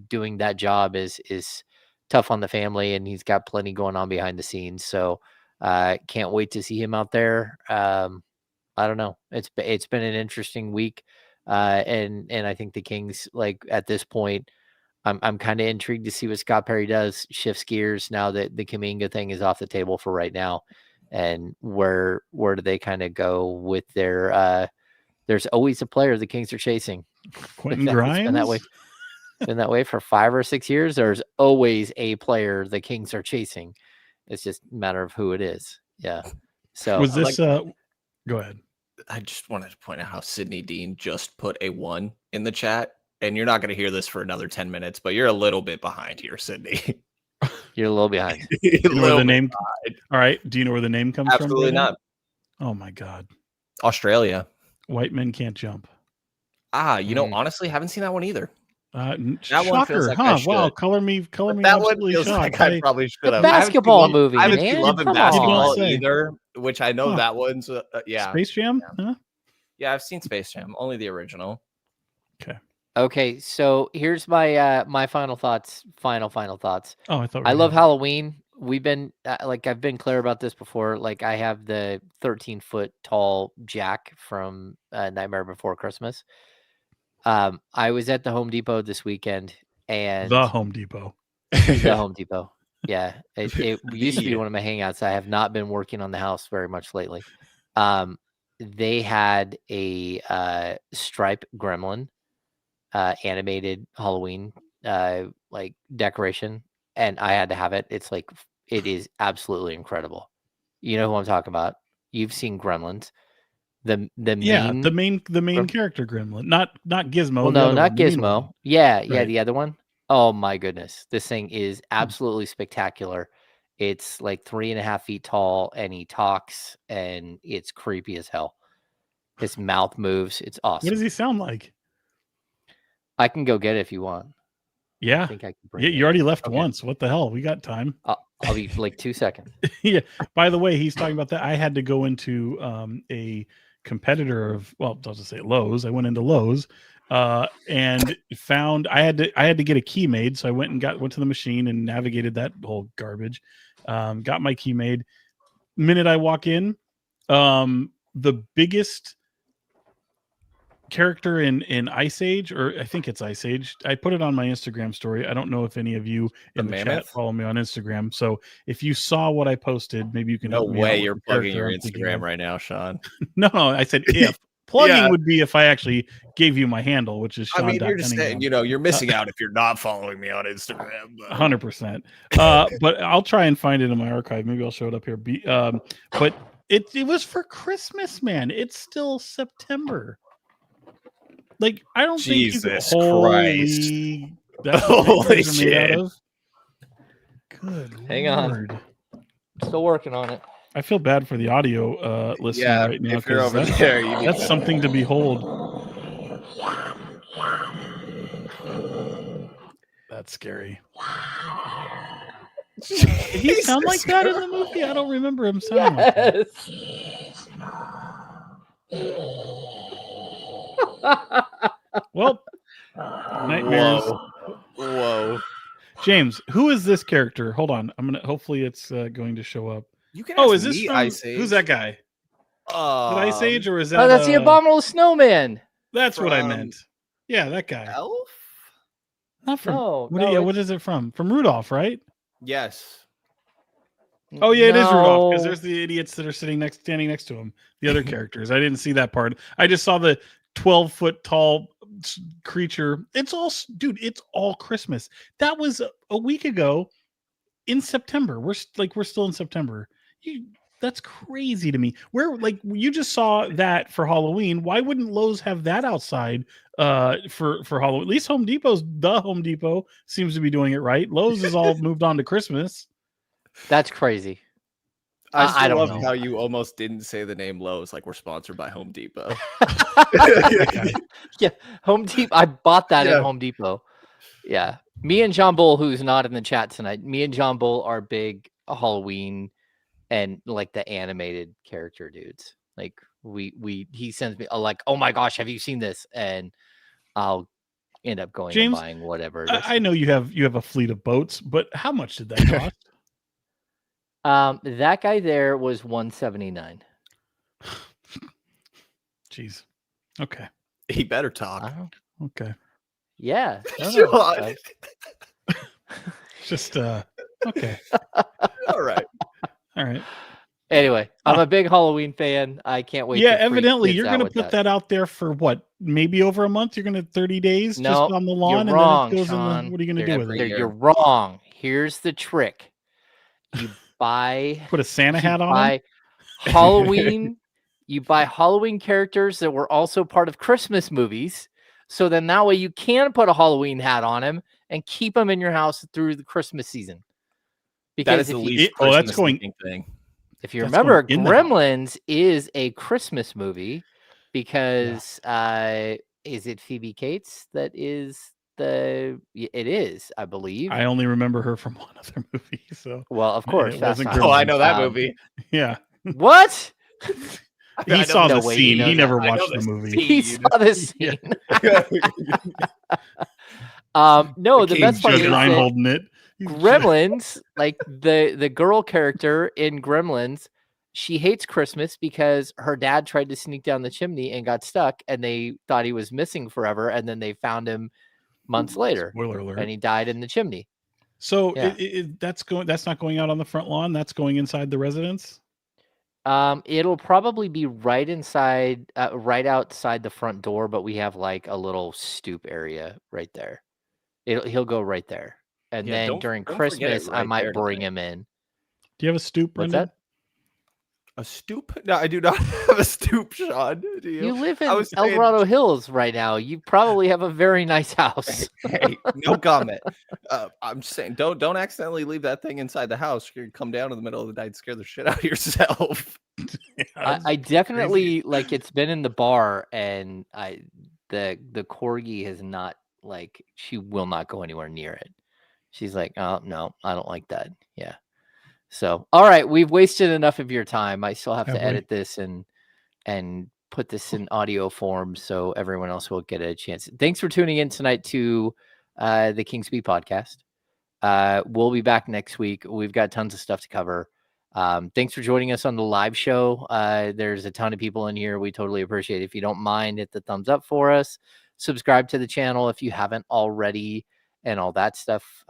Doing that job is tough on the family, and he's got plenty going on behind the scenes. So can't wait to see him out there. I don't know. It's been an interesting week. And I think the Kings, like at this point, I'm kind of intrigued to see what Scott Perry does, shifts gears now that the Kuminga thing is off the table for right now. And where do they kind of go with their there's always a player the Kings are chasing. Quentin It's Grimes. been that way for 5 or 6 years. There's always a player the Kings are chasing. It's just a matter of who it is. Yeah. So Was this? Go ahead. I just wanted to point out how Sydney Dean just put a 1 in the chat, and you're not going to hear this for another 10 minutes, but you're a little bit behind here, Sydney. You're a little behind. Do you know where the name? All right. Do you know where the name comes from? Absolutely not. Oh my God. Australia. White men can't jump. You know, honestly, haven't seen that one either. That shocker, one feels like huh? Wow, color me that one feels shocked. like I probably should have. Basketball movie. I haven't seen Love and Basketball on. either, which I know that one's yeah. Space Jam. Huh? Yeah, I've seen Space Jam, only the original. Okay, so here's my my final thoughts. Final thoughts. Oh, I thought I love Halloween. We've been I've been clear about this before. Like I have the 13-foot tall Jack from Nightmare Before Christmas. I was at the Home Depot this weekend, and the Home Depot. The Home Depot. Yeah, it used to be one of my hangouts. I have not been working on the house very much lately. They had a Stripe Gremlin animated Halloween like decoration, and I had to have it. It's like it is absolutely incredible. You know who I'm talking about? You've seen Gremlins. The main character Gremlin, not Gizmo. Well, no, not Gizmo. Yeah, the other one. Oh my goodness, this thing is absolutely spectacular. It's like 3.5 feet tall, and he talks, and it's creepy as hell. His mouth moves. It's awesome. What does he sound like? I can go get it if you want. Yeah, I think I can bring it. You already left once. What the hell? We got time. I'll be like 2 seconds. Yeah. By the way, he's talking about that. I had to go into a competitor of, well, I'll just say Lowe's. I went into Lowe's and found I had to get a key made. So I went to the machine and navigated that whole garbage. Got my key made. Minute I walk in, the biggest character in Ice Age, or I think it's Ice Age. I put it on my Instagram story. I don't know if any of you in the chat follow me on Instagram. So if you saw what I posted, maybe you can. No way you're plugging your Instagram right now, Sean. No, I said if. Plugging would be if I actually gave you my handle, which is Sean. I mean, you're just saying, you're missing out if you're not following me on Instagram. 100%. But I'll try and find it in my archive. Maybe I'll show it up here. But it was for Christmas, man. It's still September. Like, I don't Jesus think Christ. That's holy shit. Good Hang Lord. on. Still working on it. I feel bad for the audio listener right now. If you're over there, that's something to behold. That's scary. Did he sound like that in the movie? I don't remember him sounding like that. Well, nightmares. Whoa. James, who is this character? Hold on. Hopefully it's going to show up. You can is this from Ice Age? Who's that guy? Is it Ice Age, or is that? Oh, that's the Abominable Snowman. That's what I meant. Yeah, that guy. Elf? Not from. No, what is it from? From Rudolph, right? Yes. Oh yeah, it is Rudolph, because there's the idiots that are standing next to him. The other characters. I didn't see that part. I just saw the 12-foot tall creature. It's all Christmas. That was a week ago in September. We're still in September. That's crazy to me. You just saw that for Halloween. Why wouldn't Lowe's have that outside for Halloween? At least the Home Depot seems to be doing it right. Lowe's is all moved on to Christmas. That's crazy. I don't love how you almost didn't say the name Lowe's, like we're sponsored by Home Depot. Yeah, Home Depot. I bought that at Home Depot. Yeah. Me and John Bull, who's not in the chat tonight, me and John Bull are big Halloween and like the animated character dudes. Like he sends me like, oh my gosh, have you seen this? And I'll end up going and buying whatever it is. I know you have a fleet of boats, but how much did that cost? That guy there was $179. Jeez. Okay. He better talk. Okay. Yeah. Just okay. All right. All right. Anyway, I'm a big Halloween fan. I can't wait. Yeah, to freak evidently kids you're out going to with put that out there for what? Maybe over a month. You're going to 30 days No, just on the you're lawn, and wrong, then it goes in the. Sean. What are you going to do with Every it? year. You're wrong. Here's the trick. You buy Put a Santa hat on him. buy Halloween. You buy Halloween characters that were also part of Christmas movies. So then that way you can put a Halloween hat on him and keep him in your house through the Christmas season. That is Because the if least you, that's Christmas going- looking thing. if you That's remember, going in the house. Gremlins is a Christmas movie because is it Phoebe Cates that is it is, I believe. I only remember her from one other movie. So Well, of course. it Fast wasn't Times. Oh, I know that Um, movie. yeah, What? he I saw know no the way he scene. knows He that. never I know watched the the movie. scene. He saw this Yeah. scene. No, the King's best part Judge is that Reinhold in it. He's Gremlins, like the girl character in Gremlins, she hates Christmas because her dad tried to sneak down the chimney and got stuck, and they thought he was missing forever, and then they found him months later, Spoiler alert. and he died in the chimney. So Yeah. that's not going out on the front lawn. That's going inside the residence. It'll probably be right inside, right outside the front door, but we have like a little stoop area right there. He'll go right there, and Yeah, then don't- during don't forget it Christmas, I right might there bring tonight. him in. Do you have a stoop, What's Brendan? that? A stoop? No, I do not have a stoop, Sean. Do you? You live I in was El saying- Dorado Hills right now. You probably have a very nice house. Hey, no comment. I'm just saying, don't accidentally leave that thing inside the house. You're gonna come down in the middle of the night and scare the shit out of yourself. I definitely like it's been in the bar, and the corgi has not, like, she will not go anywhere near it. She's like, oh no, I don't like that. Yeah. So all right, we've wasted enough of your time. I still have Have to we? edit this and put this in audio form so everyone else will get a chance. Thanks for tuning in tonight to the King's Beat podcast. We'll be back next week. We've got tons of stuff to cover. Thanks for joining us on the live show. There's a ton of people in here. We totally appreciate it. If you don't mind, hit the thumbs up for us. Subscribe to the channel if you haven't already, and all that stuff.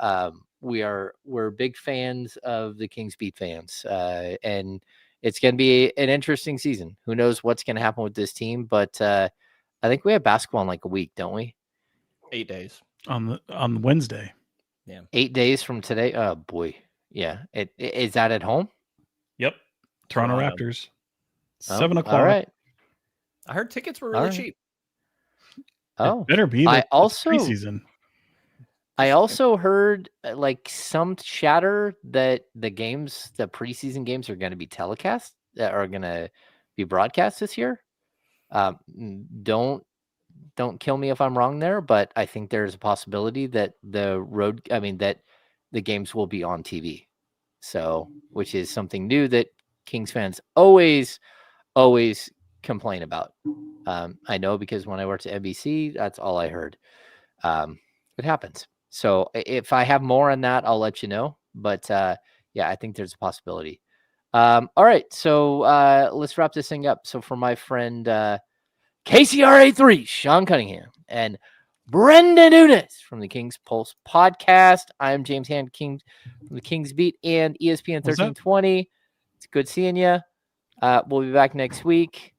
We're big fans of the Kings Beat fans, and it's going to be an interesting season. Who knows what's going to happen with this team? But I think we have basketball in like a week, don't we? 8 days. on Wednesday. 8 days from today. Oh boy, yeah. Is that at home? Yep, Toronto Toronto. Raptors. Oh, 7 o'clock. All right. I heard tickets were really Alright. cheap. Oh, Better be. I It's also- preseason. I also heard like some chatter that the preseason games are going to be telecast, that are going to be broadcast this year. Don't kill me if I'm wrong there, but I think there's a possibility that that the games will be on TV. So, which is something new that Kings fans always complain about. I know because when I worked at NBC, that's all I heard. It happens. So if I have more on that, I'll let you know. But yeah, I think there's a possibility. All right, so let's wrap this thing up. So for my friend KCRA 3, Sean Cunningham, and Brenden Nunes from the Kings Pulse podcast, I am James Hand King from the Kings Beat and ESPN What's that? 1320. It's good seeing you. We'll be back next week.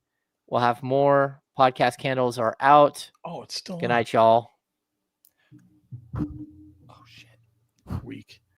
We'll have more. Podcast candles are out. Oh, it's still Good night, y'all. Oh shit. week.